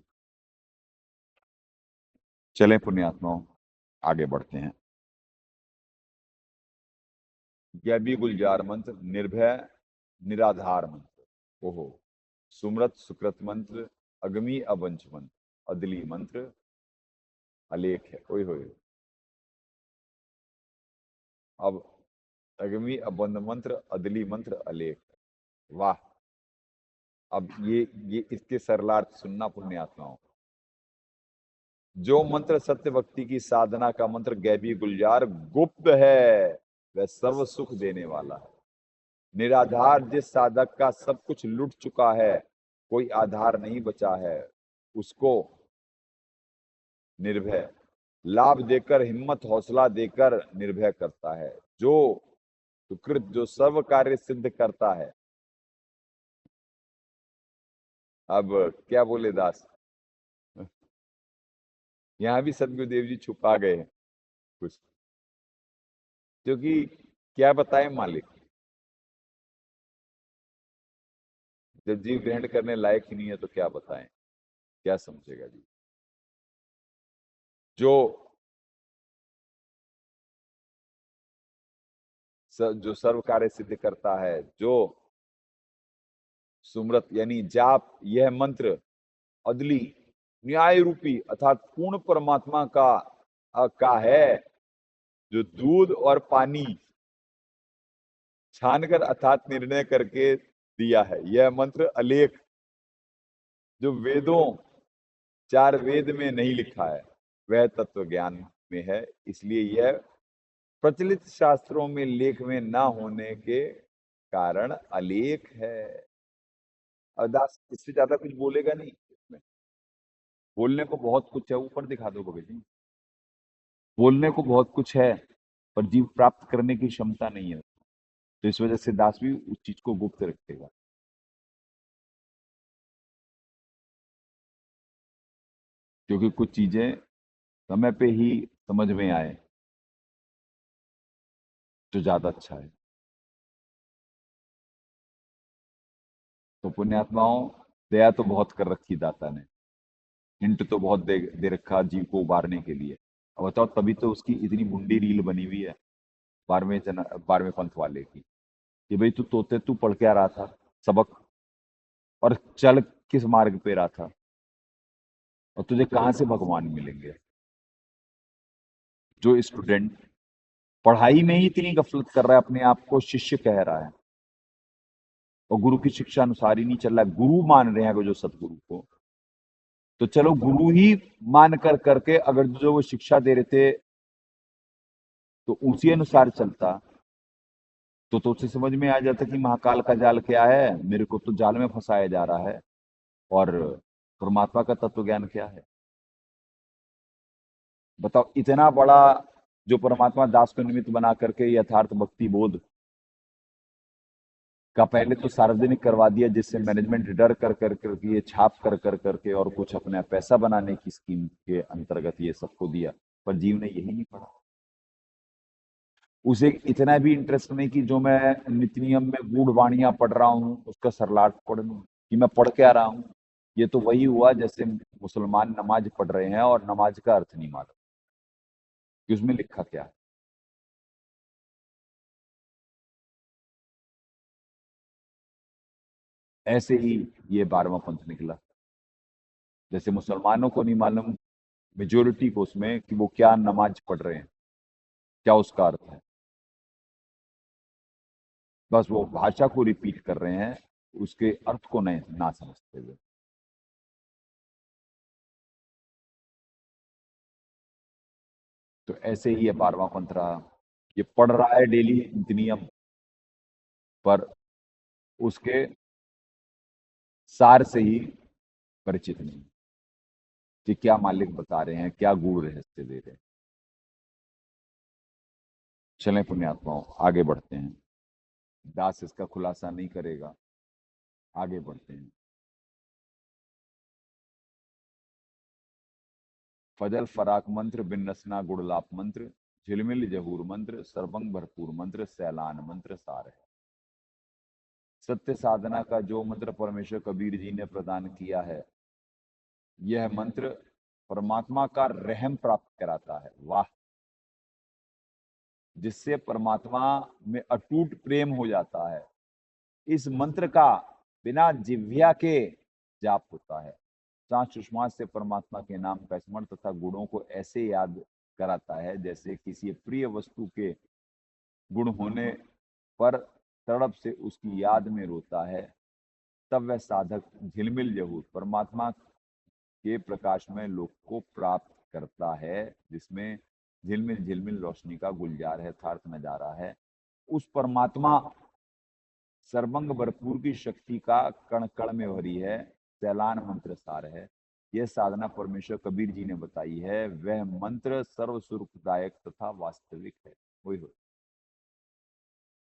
चलें पुण्यात्माओं, आगे बढ़ते हैं। गैबी गुलजार मंत्र, निर्भय निराधार मंत्र, ओहो, सुमृत सुकृत मंत्र, अगमी अवंच मंत्र, अदली मंत्र, अलेख है। ओए होए, अब अगमी अबंध मंत्र, अदली मंत्र, अलेख। वाह, अब ये इसके सरलार्थ सुनना पुण्यात्माओं। जो मंत्र सत्य भक्ति की साधना का मंत्र गैबी गुलजार गुप्त है, वह सर्व सुख देने वाला है। निराधार जिस साधक का सब कुछ लुट चुका है, कोई आधार नहीं बचा है, उसको निर्भय लाभ देकर, हिम्मत हौसला देकर निर्भय करता है। जो सुकृत, जो सर्व कार्य सिद्ध करता है। अब क्या बोले दास, यहां भी सदगुरुदेव जी छुपा गए हैं कुछ, क्योंकि क्या बताएं मालिक, जब जीव ग्रहण करने लायक ही नहीं है तो क्या बताएं, क्या समझेगा जी। जो जो सर्व कार्य सिद्ध करता है, जो सुमृत यानी जाप, यह मंत्र अदली न्याय रूपी अर्थात पूर्ण परमात्मा का है, जो दूध और पानी छानकर अर्थात निर्णय करके दिया है। यह मंत्र अलेख, जो वेदों, 4 वेद में नहीं लिखा है, वह तत्व ज्ञान में है। इसलिए यह प्रचलित शास्त्रों में लेख में ना होने के कारण अलेख है। अरदास इससे ज्यादा कुछ बोलेगा नहीं इसमें। बोलने को बहुत कुछ है, ऊपर दिखा दो भगत जी। बोलने को बहुत कुछ है, पर जीव प्राप्त करने की क्षमता नहीं है, तो इस वजह से दास भी उस चीज को गुप्त रखेगा। क्योंकि कुछ चीजें समय पे ही समझ में आए तो ज्यादा अच्छा है। तो पुण्यात्माओं, दया तो बहुत कर रखी दाता ने, हिंट तो बहुत दे रखा जीव को उबारने के लिए। अब बताओ, तभी तो उसकी इतनी मुंडी रील बनी हुई है 12वें पंथ वाले की, कि भाई तू पढ़ के आ रहा था सबक, और चल किस मार्ग पे रहा था, और तुझे कहां से भगवान मिलेंगे। जो स्टूडेंट पढ़ाई में ही इतनी गफलत कर रहा है, अपने आप को शिष्य कह रहा है, और गुरु की शिक्षा अनुसार ही नहीं चल रहा है, गुरु मान रहे हैं जो सतगुरु को, तो चलो गुरु ही मान कर करके अगर जो वो शिक्षा दे रहे थे तो उसी अनुसार चलता, तो उसे समझ में आ जाता कि महाकाल का जाल क्या है, मेरे को तो जाल में फंसाया जा रहा है, और परमात्मा का तत्व ज्ञान क्या है। बताओ, इतना बड़ा जो परमात्मा दास को निमित्त बना करके यथार्थ भक्ति बोध का पहले तो सार्वजनिक करवा दिया, जिससे मैनेजमेंट डर कर कर करके ये छाप कर कर करके और कुछ अपना पैसा बनाने की स्कीम के अंतर्गत ये सबको दिया, पर जीव ने यही नहीं पढ़ा। उसे इतना भी इंटरेस्ट नहीं कि जो मैं नित्य नियम में गूढ़ वाणियां पढ़ रहा हूँ उसका सरलार्थ पढ़ लूं, कि मैं पढ़ के आ रहा हूँ। ये तो वही हुआ जैसे मुसलमान नमाज पढ़ रहे हैं और नमाज का अर्थ नहीं मालूम कि उसमें लिखा क्या है। ऐसे ही ये 12वां पंथ निकला। जैसे मुसलमानों को नहीं मालूम, मेजोरिटी को, उसमें कि वो क्या नमाज पढ़ रहे हैं, क्या उसका अर्थ है, बस वो भाषा को रिपीट कर रहे हैं, उसके अर्थ को नहीं ना समझते हुए। तो ऐसे ही ये 12वां पंथ रहा। ये पढ़ रहा है डेली नियम, पर उसके सार से ही परिचित नहीं कि क्या मालिक बता रहे हैं, क्या गूढ़ रहस्य दे रहे हैं। चलें पुण्यात्माओं, आगे बढ़ते हैं। दास इसका खुलासा नहीं करेगा, आगे बढ़ते हैं। फजल फराक मंत्र, बिन रसना गुड़लाप मंत्र, झिलमिल जहूर मंत्र, सर्वंग भरपूर मंत्र, सैलान मंत्र सार है। सत्य साधना का जो मंत्र परमेश्वर कबीर जी ने प्रदान किया है, यह मंत्र परमात्मा का रहम प्राप्त कराता है। वाह! जिससे परमात्मा में अटूट प्रेम हो जाता है। इस मंत्र का बिना जिह्वा के जाप होता है। सांस सुषमा से परमात्मा के नाम का स्मरण तथा गुणों को ऐसे याद कराता है जैसे किसी प्रिय वस्तु के गुण होने पर तड़प से उसकी याद में रोता है। तब वह साधक झिलमिल जहूर परमात्मा के प्रकाश में लोक को प्राप्त करता है, जिसमें झिलमिल झिलमिल रोशनी का गुलजार है, यथार्थ नजारा है। उस परमात्मा सर्वंग भरपूर की शक्ति का कण कण में भरी है, सैलान मंत्र सार है। यह साधना परमेश्वर कबीर जी ने बताई है, वह मंत्र सर्व सुखदायक तथा वास्तविक है। वही हो,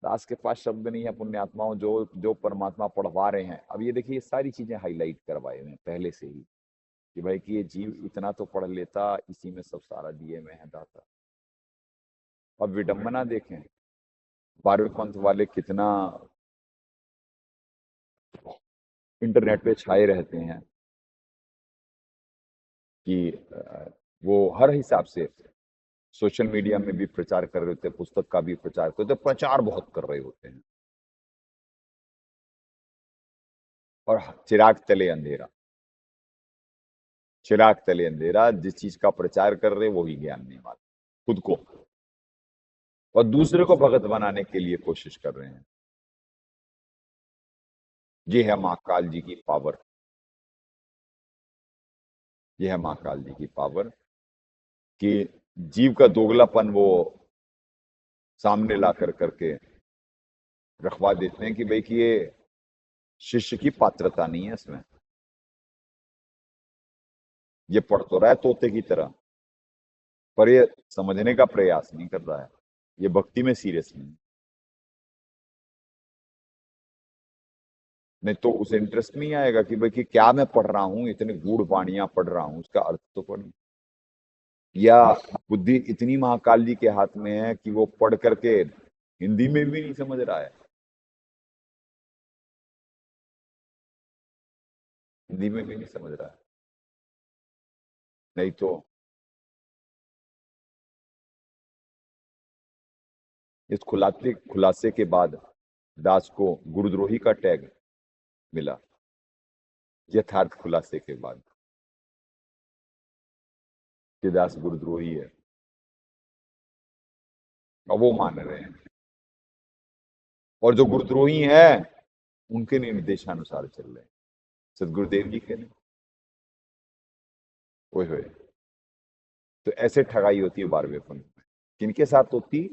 दास के पास शब्द नहीं है पुण्यात्माओं जो जो परमात्मा पढ़वा रहे हैं। अब ये देखिए, ये सारी चीजें हाईलाइट करवाए हुए हैं पहले से ही कि भाई कि ये जीव इतना तो पढ़ लेता, इसी में सब सारा दिए में है दाता। अब विडंबना देखें, 12वें पंथ वाले कितना इंटरनेट पे छाए रहते हैं कि वो हर हिसाब से सोशल मीडिया में भी प्रचार कर रहे होते हैं, पुस्तक का भी प्रचार करते हैं, प्रचार बहुत कर रहे होते हैं। और चिराग तले अंधेरा, चिराग तले अंधेरा, जिस चीज का प्रचार कर रहे वही ज्ञान नहीं मानते खुद को, और दूसरे को भगत बनाने के लिए कोशिश कर रहे हैं। ये है महाकाल जी की पावर, ये है महाकाल जी की पावर कि जीव का दोगलापन वो सामने ला कर करके रखवा देते हैं कि भाई कि ये शिष्य की पात्रता नहीं है इसमें, ये पढ़ तो रहा है तोते की तरह, पर ये समझने का प्रयास नहीं कर रहा है, ये भक्ति में सीरियस नहीं तो उसे इंटरेस्ट नहीं आएगा कि भाई कि क्या मैं पढ़ रहा हूं, इतने गूढ़ वाणियां पढ़ रहा हूं, उसका अर्थ तो पढ़। या बुद्धि इतनी महाकाल जी के हाथ में है कि वो पढ़ करके हिंदी में भी नहीं समझ रहा है, हिंदी में भी नहीं समझ रहा है। नहीं तो इस खुलासे के बाद दास को गुरुद्रोही का टैग मिला, यथार्थ खुलासे के बाद कि दास गुरुद्रोही है, और वो मान रहे हैं, और जो गुरुद्रोही हैं उनके निर्देशानुसार चल रहे हैं, सदगुरुदेव जी के नहीं। ओए होए, तो ऐसे ठगाई होती है 12वें पंथ में। किनके साथ होती?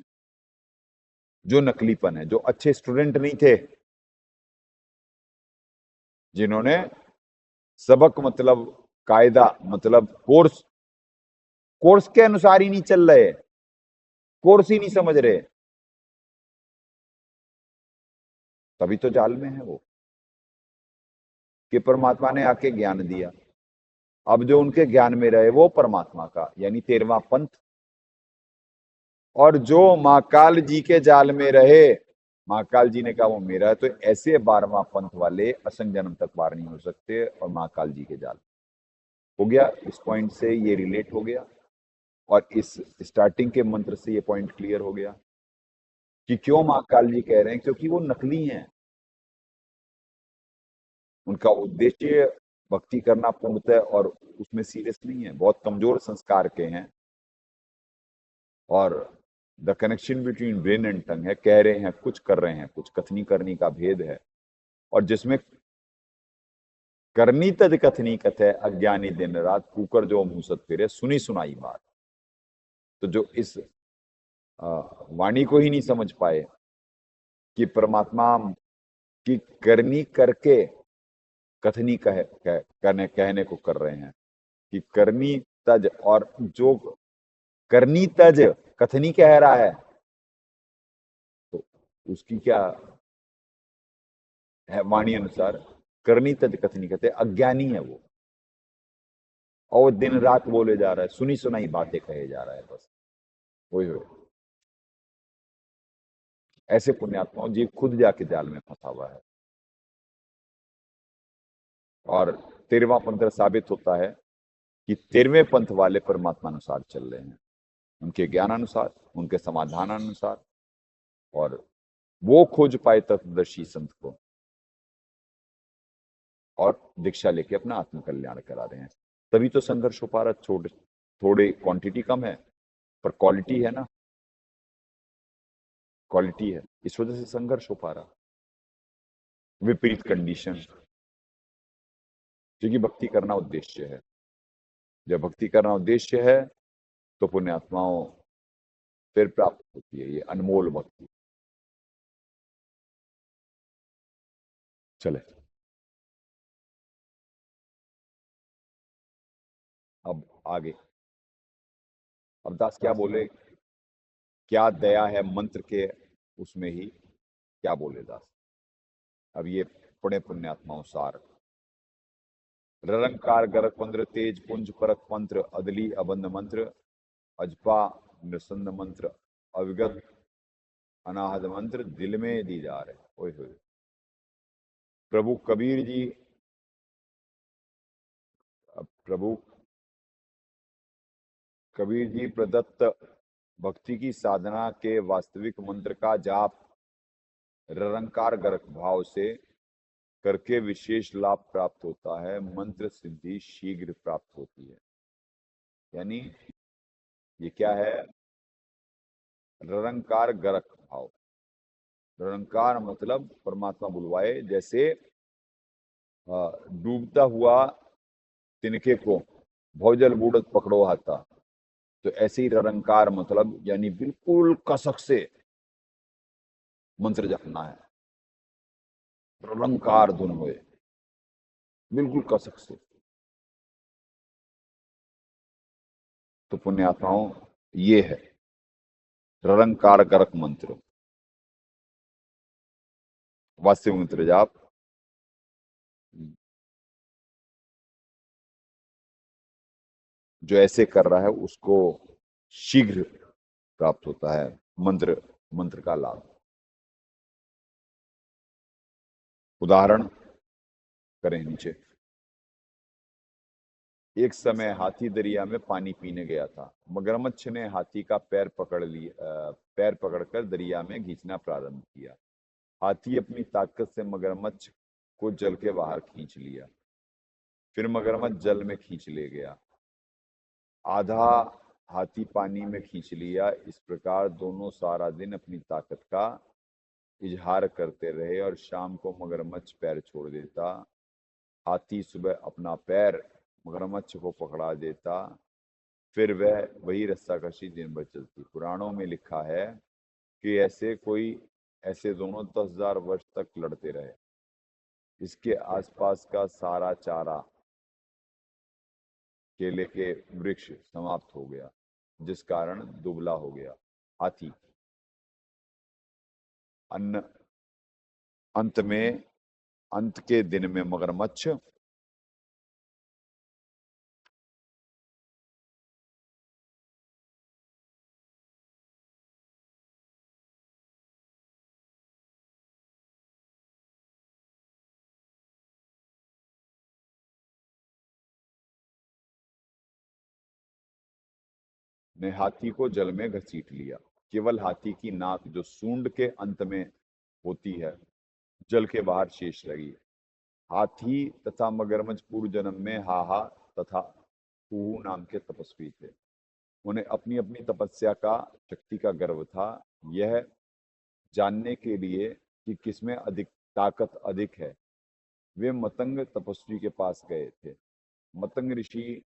जो नकलीपन है, जो अच्छे स्टूडेंट नहीं थे, जिन्होंने सबक मतलब कायदा मतलब कोर्स के अनुसार ही नहीं चल रहे, कोर्स ही नहीं समझ रहे, तभी तो जाल में है वो कि परमात्मा ने आके ज्ञान दिया। अब जो उनके ज्ञान में रहे वो परमात्मा का यानी 13वां पंथ, और जो महाकाल जी के जाल में रहे, महाकाल जी ने कहा वो मेरा है, तो ऐसे 12वां पंथ वाले असंग जन्म तक पार नहीं हो सकते, और महाकाल जी के जाल हो गया। इस पॉइंट से ये रिलेट हो गया, और इस स्टार्टिंग के मंत्र से ये पॉइंट क्लियर हो गया कि क्यों महाकाल जी कह रहे हैं, क्योंकि वो नकली हैं। उनका उद्देश्य भक्ति करना पूर्णतः और उसमें सीरियस नहीं है, बहुत कमजोर संस्कार के हैं, और the connection between brain and tongue है, कह रहे हैं कुछ, कर रहे हैं कुछ, कथनी करनी का भेद है। और जिसमें करनी तद कथनी कथ है, अज्ञानी दिन रात कुकर जो मुसत फिरे, सुनी सुनाई बात। तो जो इस वाणी को ही नहीं समझ पाए कि परमात्मा की करनी करके कथनी कहने को कर रहे हैं कि करनी तज, और जो करनी तज कथनी कह रहा है तो उसकी क्या है? वाणी अनुसार करनी तज कथनी कहते, अज्ञानी है वो, और दिन रात बोले जा रहा है, सुनी सुनाई बातें कहे जा रहा है, बस वही हो। ऐसे पुण्यात्माओं जी खुद जाके जाल में फंसा हुआ है, और 13वां पंथ साबित होता है कि 13वें पंथ वाले परमात्मा अनुसार चल रहे हैं, उनके ज्ञान अनुसार, उनके समाधान अनुसार, और वो खोज पाए तत्वदर्शी संत को, और दीक्षा लेके अपना आत्म कल्याण करा रहे हैं। तभी तो संघर्ष हो पा रहा, थोड़े क्वांटिटी कम है पर क्वालिटी है ना, क्वालिटी है, इस वजह से संघर्ष हो पा रहा। विपरीत कंडीशन, क्योंकि भक्ति करना उद्देश्य है। जब भक्ति करना उद्देश्य है तो पुण्यात्माओं फिर प्राप्त होती है ये अनमोल भक्ति। चले अब आगे। अब दास क्या बोले, क्या दया है मंत्र के उसमें ही क्या बोले दास। अब ये पुण्य पुण्यात्माओं सार। ररंकार गरक मंत्र तेज पुंज परक मंत्र अदली अबंध मंत्र अजपा निसंद मंत्र अविगत अनाहद मंत्र दिल में दी जा रहे। ओए होए। प्रभु कबीर जी, प्रभु कबीर जी प्रदत्त भक्ति की साधना के वास्तविक मंत्र का जाप ररंकार गरक भाव से करके विशेष लाभ प्राप्त होता है। मंत्र सिद्धि शीघ्र प्राप्त होती है। यानी ये क्या है, ररंकार गरक भाव। ररंकार मतलब परमात्मा बुलवाए, जैसे डूबता हुआ तिनके को भौजल बूढ़त पकड़ो हाथा, तो ऐसे ही ररंकार मतलब यानी बिल्कुल कसक से मंत्र जपना है। ररंकार धुन हुए बिल्कुल कसक से। तो पुण्यात्माओं ये है ररंकार गरक मंत्र, वास्तविक मंत्र जाप। जो ऐसे कर रहा है उसको शीघ्र प्राप्त होता है मंत्र का लाभ। उदाहरण करें नीचे। एक समय हाथी दरिया में पानी पीने गया था। मगरमच्छ ने हाथी का पैर पकड़कर दरिया में खींचना प्रारंभ किया। हाथी अपनी ताकत से मगरमच्छ को जल के बाहर खींच लिया। फिर मगरमच्छ जल में खींच ले गया। आधा हाथी पानी में खींच लिया। इस प्रकार दोनों सारा दिन अपनी ताकत का इजहार करते रहे और शाम को मगरमच्छ पैर छोड़ देता। हाथी सुबह अपना पैर मगरमच्छ को पकड़ा देता। फिर वह वही रस्साकशी दिन भर चलती। पुराणों में लिखा है कि ऐसे दोनों 10,000 वर्ष तक लड़ते रहे। इसके आसपास का सारा चारा, केले के वृक्ष समाप्त हो गया, जिस कारण दुबला हो गया हाथी। अंत के दिन में मगरमच्छ ने हाथी को जल में घसीट लिया। केवल हाथी की नाक, जो सूंड के अंत में होती है, जल के बाहर शेष रही। हाथी तथा मगरमच्छ पूर्व जन्म में हाहा तथा हूहू नाम के तपस्वी थे। उन्हें अपनी अपनी तपस्या का शक्ति का गर्व था। यह जानने के लिए कि किसमें ताकत अधिक है, वे मतंग तपस्वी के पास गए थे। मतंग ऋषि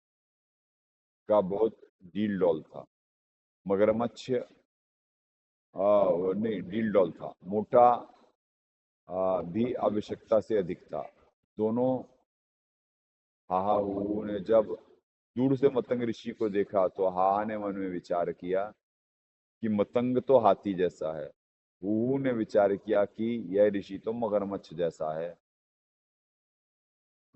का बहुत डील डॉल था। मगरमच्छ नहीं, डील डॉल था। मोटा भी आवश्यकता से अधिक था। दोनों हाहा हूहू ने जब दूर से मतंग ऋषि को देखा तो हाहा ने मन में विचार किया कि मतंग तो हाथी जैसा है। हूहू ने विचार किया कि यह ऋषि तो मगरमच्छ जैसा है।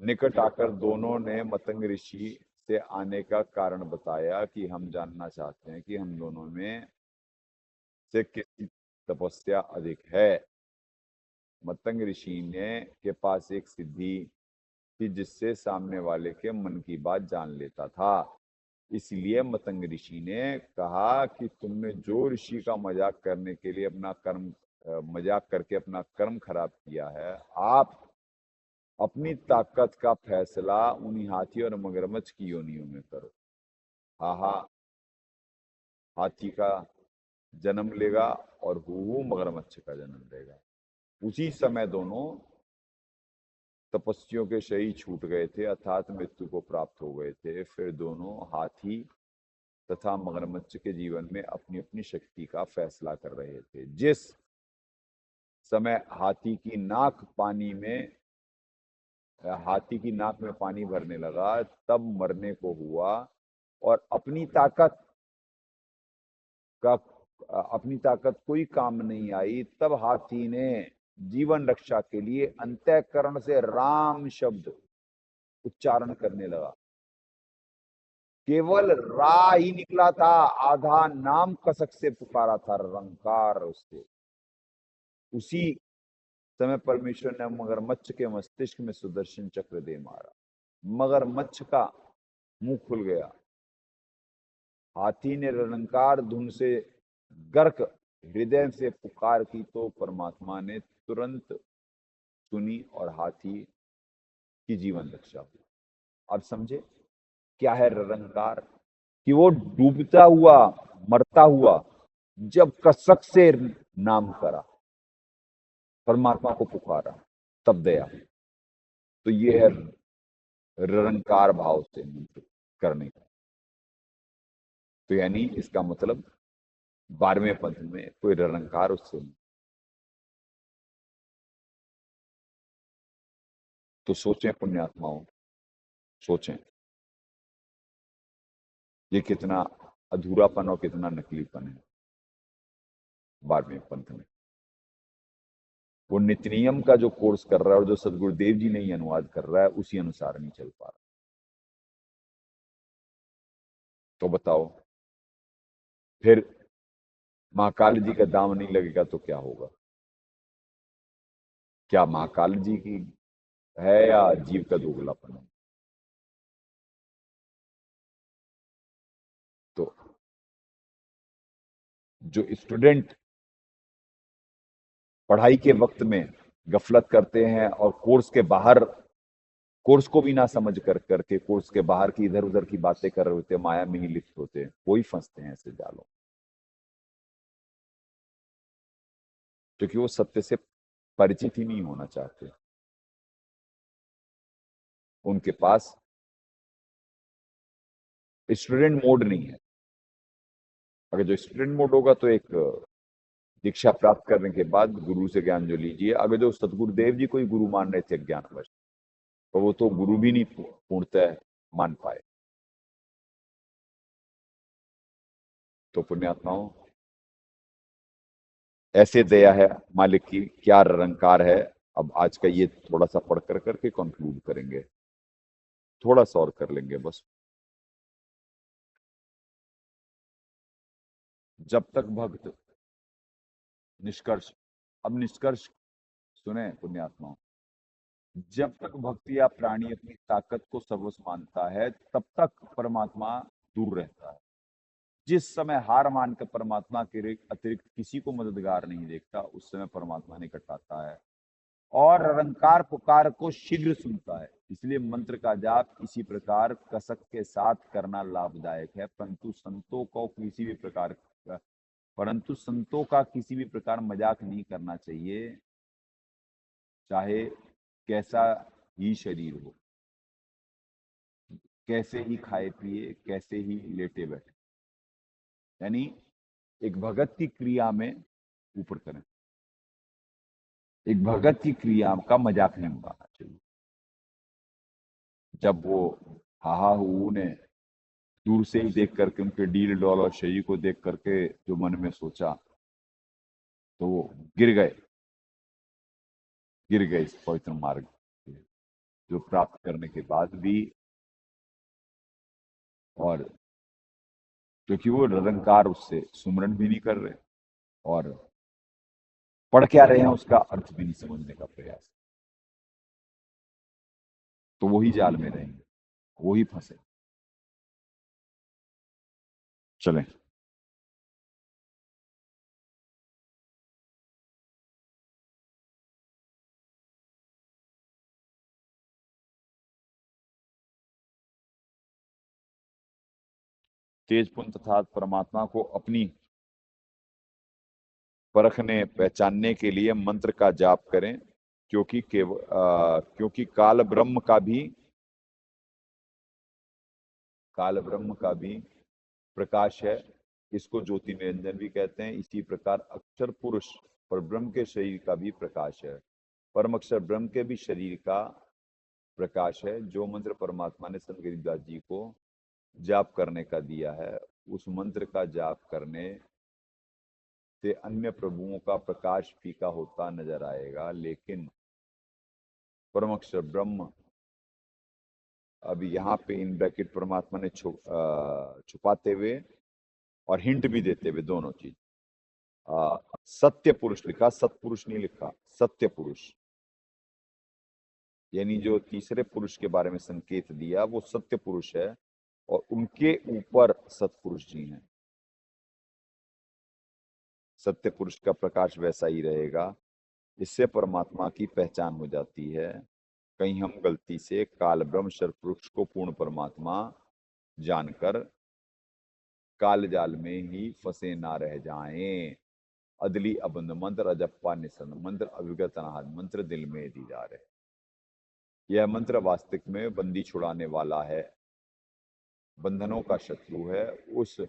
निकट आकर दोनों ने मतंग ऋषि से आने का कारण बताया कि हम जानना चाहते हैं कि हम दोनों में से किसकी तपस्या अधिक है। मतंग ऋषि ने के पास एक सिद्धि थी जिससे सामने वाले के मन की बात जान लेता था। इसलिए मतंग ऋषि ने कहा कि तुमने जो ऋषि का मजाक करके अपना कर्म खराब किया है, आप अपनी ताकत का फैसला उन्हीं हाथी और मगरमच्छ की योनियों में करो। हाहा हाथी का जन्म लेगा और हूहू मगरमच्छ का जन्म लेगा। उसी समय दोनों तपस्वियों के शरीर छूट गए थे अर्थात मृत्यु को प्राप्त हो गए थे। फिर दोनों हाथी तथा मगरमच्छ के जीवन में अपनी अपनी शक्ति का फैसला कर रहे थे। जिस समय हाथी की नाक में पानी भरने लगा तब मरने को हुआ और अपनी ताकत कोई काम नहीं आई। तब हाथी ने जीवन रक्षा के लिए अंतःकरण से राम शब्द उच्चारण करने लगा। केवल रा ही निकला था, आधा नाम कसक से पुकारा था रंकार उससे। उसी समय परमेश्वर ने मगरमच्छ के मस्तिष्क में सुदर्शन चक्र दे मारा। मगरमच्छ का मुंह खुल गया। हाथी ने रंकार धुन से गर्क हृदय से पुकार की तो परमात्मा ने तुरंत सुनी और हाथी की जीवन रक्षा हुई। अब समझे क्या है रंकार? कि वो डूबता हुआ मरता हुआ जब कसक से नाम करा, परमात्मा को पुकारा, तब दया। तो ये है रंकार भाव से मंत्र करने का। तो यानी इसका मतलब 12वें पंथ में कोई रंकार उससे नहीं। तो सोचें पुण्यात्माओं, सोचें ये कितना अधूरापन और कितना नकलीपन है 12वें पंथ में। वो नित्य नियम का जो कोर्स कर रहा है और जो सदगुरुदेव जी ने ही अनुवाद कर रहा है उसी अनुसार नहीं चल पा रहा। तो बताओ फिर महाकाल जी का दाम नहीं लगेगा तो क्या होगा? क्या महाकाल जी की है या जीव का दोगलापन है? तो जो स्टूडेंट पढ़ाई के वक्त में गफलत करते हैं और कोर्स को भी ना समझ करके कोर्स के बाहर की इधर उधर की बातें कर रहे होते, माया में ही लिप्त होते हैं, वही फंसते हैं ऐसे जालों, क्योंकि वो सत्य से परिचित ही नहीं होना चाहते। उनके पास स्टूडेंट मोड नहीं है। अगर जो स्टूडेंट मोड होगा तो एक दीक्षा प्राप्त करने के बाद गुरु से ज्ञान जो लीजिए। अगर जो सतगुरुदेव जी को ही गुरु मान रहे थे ज्ञानवश, तो वो तो गुरु भी नहीं पूर्णतः मान पाए। तो पुण्यात्माओं, ऐसे दया है मालिक की, क्या रंकार है। अब आज का ये थोड़ा सा पढ़ करके कंक्लूड करेंगे, थोड़ा सा और कर लेंगे बस। जब तक भक्त निष्कर्ष, अब निष्कर्ष सुने पुण्यात्माओं, जब तक भक्ति या प्राणी अपनी ताकत को सर्वस्व मानता है तब तक परमात्मा दूर रहता है। जिस समय हार मानकर परमात्मा के अतिरिक्त किसी को मददगार नहीं देखता, उस समय परमात्मा निकट आता है और रंकार पुकार को शीघ्र सुनता है। इसलिए मंत्र का जाप इसी प्रकार कसक के साथ करना लाभदायक है, परंतु संतों का किसी भी प्रकार मजाक नहीं करना चाहिए, चाहे कैसा ही शरीर हो, कैसे ही खाए पिए, कैसे ही लेटे बैठे। यानी एक भगत की क्रिया में ऊपर करें, एक भगत की क्रिया का मजाक नहीं उड़ाना चाहिए। जब वो हाहा हू ने दूर से ही देख करके उनके डील डॉल और शरीर को देख करके जो मन में सोचा, तो वो गिर गए इस पवित्र मार्ग जो प्राप्त करने के बाद भी, और क्योंकि वो निरंकार उससे सुमरण भी नहीं कर रहे और पढ़ क्या रहे हैं उसका अर्थ भी नहीं समझने का प्रयास, तो वही जाल में रहेंगे, वही फंसे। चलें। तेज पुंज तथा परमात्मा को अपनी परखने पहचानने के लिए मंत्र का जाप करें। क्योंकि काल ब्रह्म का भी प्रकाश है, इसको ज्योति निरंजन भी कहते हैं। इसी प्रकार अक्षर पुरुष और ब्रह्म के शरीर का भी प्रकाश है, परम अक्षर ब्रह्म के भी शरीर का प्रकाश है। जो मंत्र परमात्मा ने संत गरीबदास जी को जाप करने का दिया है, उस मंत्र का जाप करने से अन्य प्रभुओं का प्रकाश फीका होता नजर आएगा, लेकिन परम अक्षर ब्रह्म, अभी यहाँ पे इन ब्रैकेट परमात्मा ने छुपाते हुए और हिंट भी देते हुए दोनों चीज, सत्य पुरुष लिखा, सत्पुरुष नहीं लिखा, सत्य पुरुष, यानी जो तीसरे पुरुष के बारे में संकेत दिया वो सत्य पुरुष है और उनके ऊपर सत्पुरुष जी हैं। सत्य पुरुष का प्रकाश वैसा ही रहेगा, इससे परमात्मा की पहचान हो जाती है। कहीं हम गलती से काल ब्रह्म सर्वपुरुष को पूर्ण परमात्मा जानकर काल जाल में ही फंसे ना रह जाएं। अदली अबंध मंत्र, अजप्पा निसंद मंत्र, अविगत अनाहद मंत्र दिल में दीदार है। यह मंत्र वास्तविक में बंदी छुड़ाने वाला है, बंधनों का शत्रु है। उस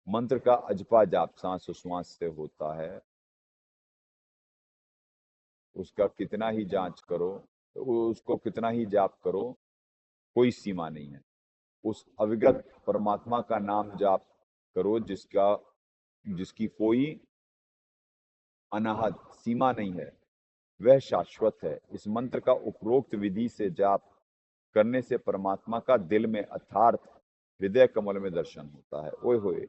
मंत्र का अजपा जाप सांस उश्वास से होता है, उसका कितना ही जांच करो, उसको कितना ही जाप करो, कोई सीमा नहीं है। उस अविगत परमात्मा का नाम जाप करो जिसकी कोई अनाहद सीमा नहीं है, वह शाश्वत है। इस मंत्र का उपरोक्त विधि से जाप करने से परमात्मा का दिल में अर्थात हृदय कमल में दर्शन होता है। ओए होए,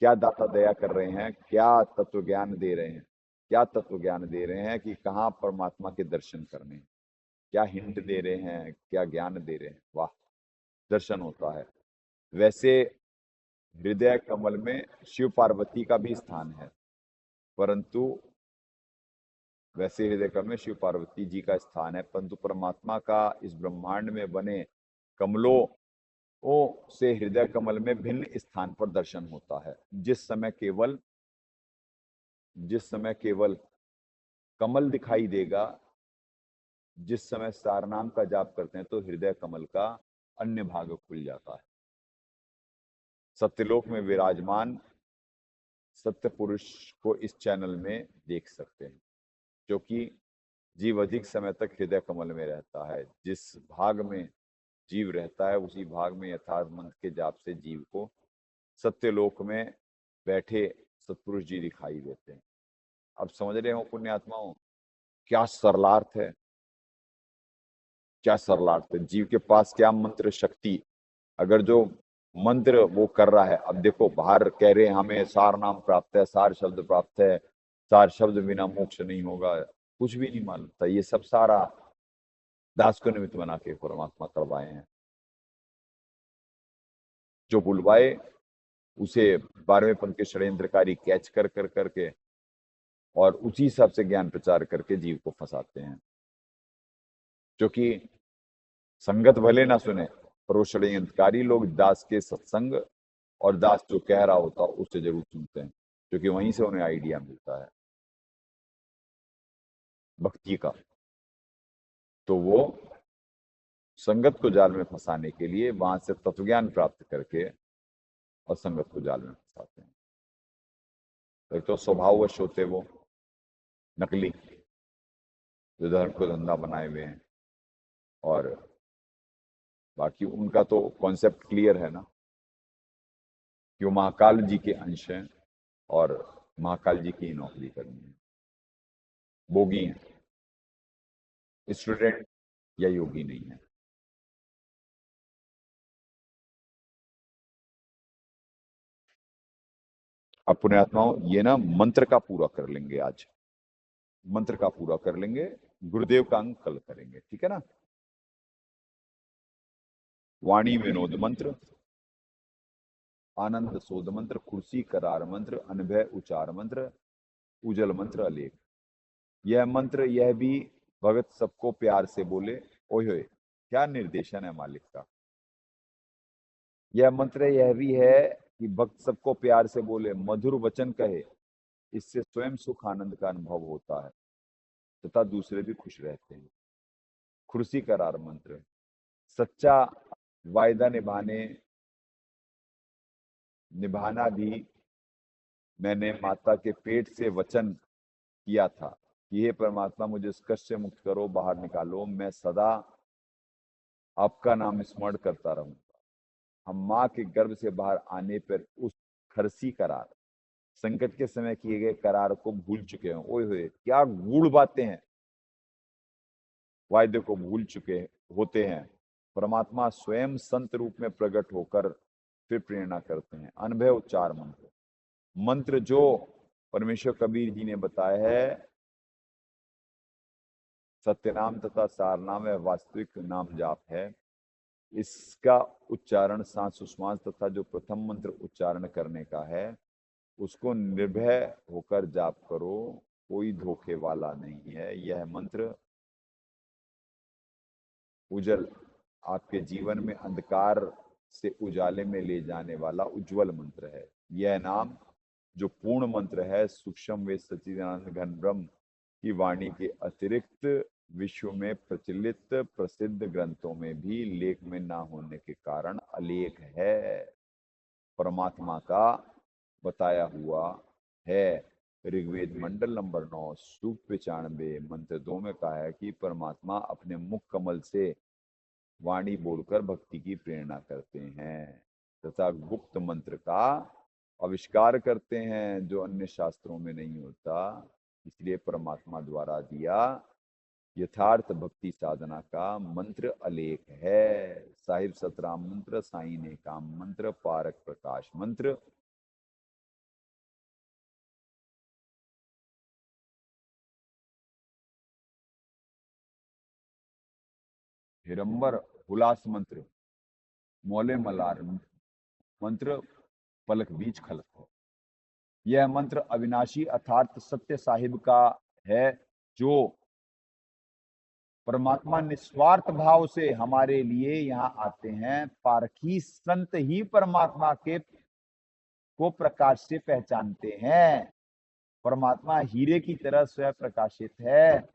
क्या दाता दया कर रहे हैं, क्या तत्व ज्ञान दे रहे हैं, क्या तत्व ज्ञान दे रहे हैं कि कहाँ परमात्मा के दर्शन करने हैं, क्या हिंट दे रहे हैं, क्या ज्ञान दे रहे हैं। वाह, दर्शन होता है। वैसे हृदय कमल में शिव पार्वती का भी स्थान है, परंतु वैसे हृदय कमल में शिव पार्वती जी का स्थान है, परंतु परमात्मा का इस ब्रह्मांड में बने कमलों से हृदय कमल में भिन्न स्थान पर दर्शन होता है। जिस समय केवल कमल दिखाई देगा, जिस समय सार नाम का जाप करते हैं, तो हृदय कमल का अन्य भाग खुल जाता है। सत्यलोक में विराजमान सत्य पुरुष को इस चैनल में देख सकते हैं, क्योंकि जीव अधिक समय तक हृदय कमल में रहता है। जिस भाग में जीव रहता है, उसी भाग में यथार्थ मंत्र के जाप से जीव को सत्यलोक में बैठे सत्पुरुष जी दिखाई देते हैं। अब समझ रहे हो पुण्यात्माओं, क्या सरलार्थ है, क्या सरलार्थ है। जीव के पास क्या मंत्र शक्ति, अगर जो मंत्र वो कर रहा है। अब देखो, बाहर कह रहे हैं हमें सार नाम प्राप्त है, सार शब्द प्राप्त है, सार शब्द बिना मोक्ष नहीं होगा, कुछ भी नहीं मालूम था। ये सब सारा दास को निमित्त बना के परमात्मा करवाए हैं। जो बुलवाए उसे 12वें पंथ के षड्यंत्रकारी कैच कर करके और उसी हिसाब से ज्ञान प्रचार करके जीव को फंसाते हैं। क्योंकि संगत भले ना सुने, पर वो षड्यंत्रकारी लोग दास के सत्संग और दास जो कह रहा होता उससे जरूर सुनते हैं, क्योंकि वहीं से उन्हें आइडिया मिलता है भक्ति का। तो वो संगत को जाल में फंसाने के लिए वहां से तत्वज्ञान प्राप्त करके और संगत को जाल में फंसाते हैं। एक तो स्वभाववश होते वो नकली, जो धर्म को धंधा बनाए हुए हैं, और बाकी उनका तो कॉन्सेप्ट क्लियर है ना कि वो महाकाल जी के अंश हैं और महाकाल जी की नौकरी करनी है। भोगी हैं, स्टूडेंट या योगी नहीं है। अब पुण्यात्माओं, ये ना मंत्र का पूरा कर लेंगे आज, मंत्र का पूरा कर लेंगे, गुरुदेव का अंक कल करेंगे, ठीक है ना। वाणी विनोद मंत्र, आनंद शोध मंत्र, खुर्सी करार मंत्र, अनभय उचार मंत्र, उजल मंत्र अलेख। यह मंत्र यह भी भगत सबको प्यार से बोले। ओए क्या निर्देशन है मालिक का। यह मंत्र यह भी है कि भक्त सबको प्यार से बोले, मधुर वचन कहे, इससे स्वयं सुख आनंद का अनुभव होता है। तथा दूसरे भी खुश रहते हैं। खुर्सी करार मंत्र, सच्चा वायदा निभाना भी मैंने माता के पेट से वचन किया था कि हे परमात्मा मुझे इस कष्ट से मुक्त करो, बाहर निकालो, मैं सदा आपका नाम स्मरण करता रहूंगा। हम माँ के गर्भ से बाहर आने पर उस खरसी करार, संकट के समय किए गए करार को भूल चुके हैं। ओए होए, क्या गूढ़ बातें हैं, वायदे को भूल चुके होते हैं। परमात्मा स्वयं संत रूप में प्रकट होकर फिर प्रेरणा करते हैं। अनुभव उच्चार मंत्र, मंत्र जो परमेश्वर कबीर जी ने बताया है, सत्यनाम तथा सारनाम है, वास्तविक नाम जाप है। इसका उच्चारण सांस उश्वास तथा जो प्रथम मंत्र उच्चारण करने का है उसको निर्भय होकर जाप करो, कोई धोखे वाला नहीं है। यह मंत्र उजल आपके जीवन में अंधकार से उजाले में ले जाने वाला उज्जवल मंत्र है। यह नाम जो पूर्ण मंत्र है, सूक्ष्म वे सच्चिदानंद घन ब्रह्म की वाणी के अतिरिक्त विश्व में प्रचलित प्रसिद्ध ग्रंथों में भी लेख में ना होने के कारण अलेख है, परमात्मा का बताया हुआ है। ऋग्वेद मंडल नंबर 9 सूक्त 95 मंत्र 2 में कहा है कि परमात्मा अपने मुख कमल से वाणी बोलकर भक्ति की प्रेरणा करते हैं तथा गुप्त मंत्र का आविष्कार करते हैं जो अन्य शास्त्रों में नहीं होता। इसलिए परमात्मा द्वारा दिया यथार्थ भक्ति साधना का मंत्र अलेख है। साहिब सतराम मंत्र, साई ने काम मंत्र, पारक प्रकाश मंत्र, हिरंबर हुलास मंत्र, मौले मलार मंत्र, पलक बीच खलक है। यह मंत्र अविनाशी अर्थात सत्य साहिब का है, जो परमात्मा निस्वार्थ भाव से हमारे लिए यहाँ आते हैं। पारखी संत ही परमात्मा के को प्रकाश से पहचानते हैं। परमात्मा हीरे की तरह स्वयं प्रकाशित है।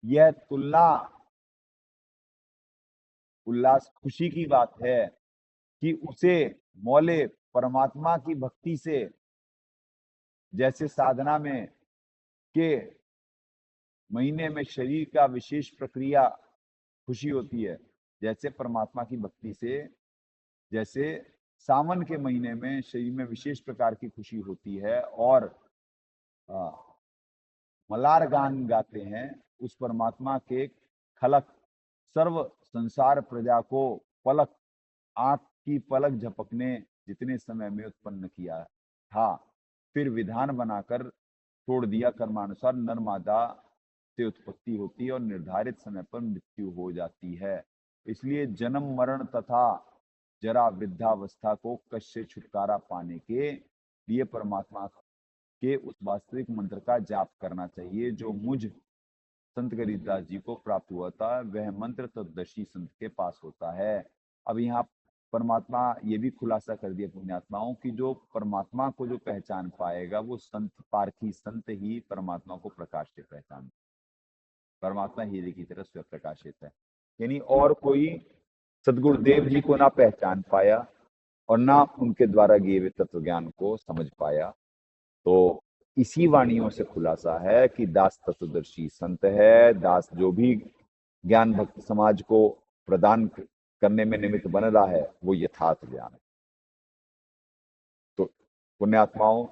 यह तुलना उल्लास खुशी की बात है कि उसे मौले परमात्मा की भक्ति से, जैसे साधना में के महीने में शरीर का विशेष प्रक्रिया खुशी होती है, जैसे परमात्मा की भक्ति से, जैसे सावन के महीने में शरीर में विशेष प्रकार की खुशी होती है और मलार गान गाते हैं, उस परमात्मा के खलक सर्व संसार प्रजा को पलक आंख की पलक झपकने जितने समय में उत्पन्न किया था, फिर विधान बनाकर छोड़ दिया। कर्मानुसार नर मादा से उत्पत्ति होती है और निर्धारित समय पर मृत्यु हो जाती है। इसलिए जन्म मरण तथा जरा वृद्धावस्था को कष्ट से छुटकारा पाने के लिए परमात्मा के उस वास्तविक मंत्र का जाप करना चाहिए जो मुझ संत गरीबदास जी को प्राप्त हुआ था। वह मंत्र तत्दर्शी संत के पास होता है। अब यहाँ परमात्मा ये भी खुलासा कर दिया पुण्यात्माओं की, जो परमात्मा को जो पहचान पाएगा वो संत, पारखी संत ही परमात्मा को प्रकाश से पहचान। परमात्मा हीरे की तरह स्वयं प्रकाशित है, यानी और कोई सदगुरुदेव जी को ना पहचान पाया और ना उनके द्वारा दिए हुए तत्व ज्ञान को समझ पाया। तो इसी वाणियों से खुलासा है कि दास तत्वदर्शी संत है। दास जो भी ज्ञान भक्त समाज को प्रदान करने में निमित्त बन रहा है वो यथार्थ ज्ञान है। तो पुण्यात्माओं,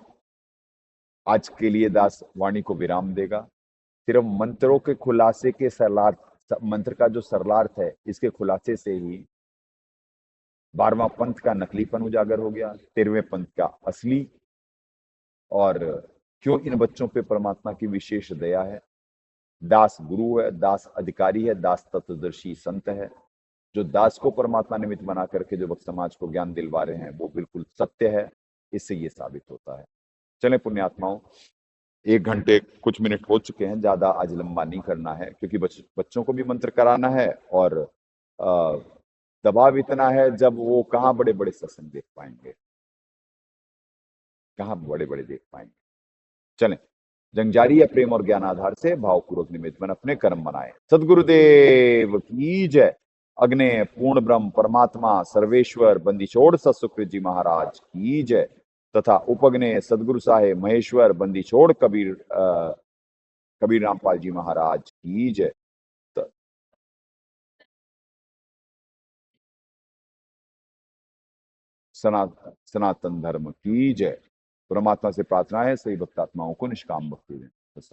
आज के लिए दास वाणी को विराम देगा। सिर्फ मंत्रों के खुलासे के सरलार्थ, मंत्र का जो सरलार्थ है, इसके खुलासे से ही 12वां पंथ का नकलीपन उजागर हो गया, 13वें पंथ का असली। और क्यों इन बच्चों पे परमात्मा की विशेष दया है। दास गुरु है, दास अधिकारी है, दास तत्वदर्शी संत है। जो दास को परमात्मा निमित्त बना करके जो भक्त समाज को ज्ञान दिलवा रहे हैं वो बिल्कुल सत्य है। इससे ये साबित होता है। चलें पुण्यात्माओं, 1 घंटे कुछ मिनट हो चुके हैं, ज्यादा आज लंबा नहीं करना है क्योंकि बच्चों को भी मंत्र कराना है और दबाव इतना है, जब वो कहाँ बड़े बड़े सत्संग देख पाएंगे, कहाँ बड़े बड़े देख पाएंगे। चलें। जंग या प्रेम और ज्ञान आधार से भावपूर्वक निमित्त बन अपने कर्म बनाए। सदगुरुदेव की जय। अग्ने पूर्ण ब्रह्म परमात्मा सर्वेश्वर बंदी छोड़ सतसुकृत जी महाराज की जय तथा उपग्ने सदगुरु साहेब महेश्वर बंदी छोड़ कबीर रामपाल जी महाराज की जय। सनातन धर्म की जय। परमात्मा से प्रार्थना है सही भक्तात्माओं को निष्काम भक्ति दें। बस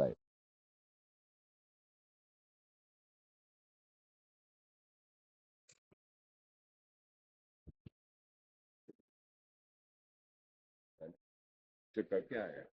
करके आया।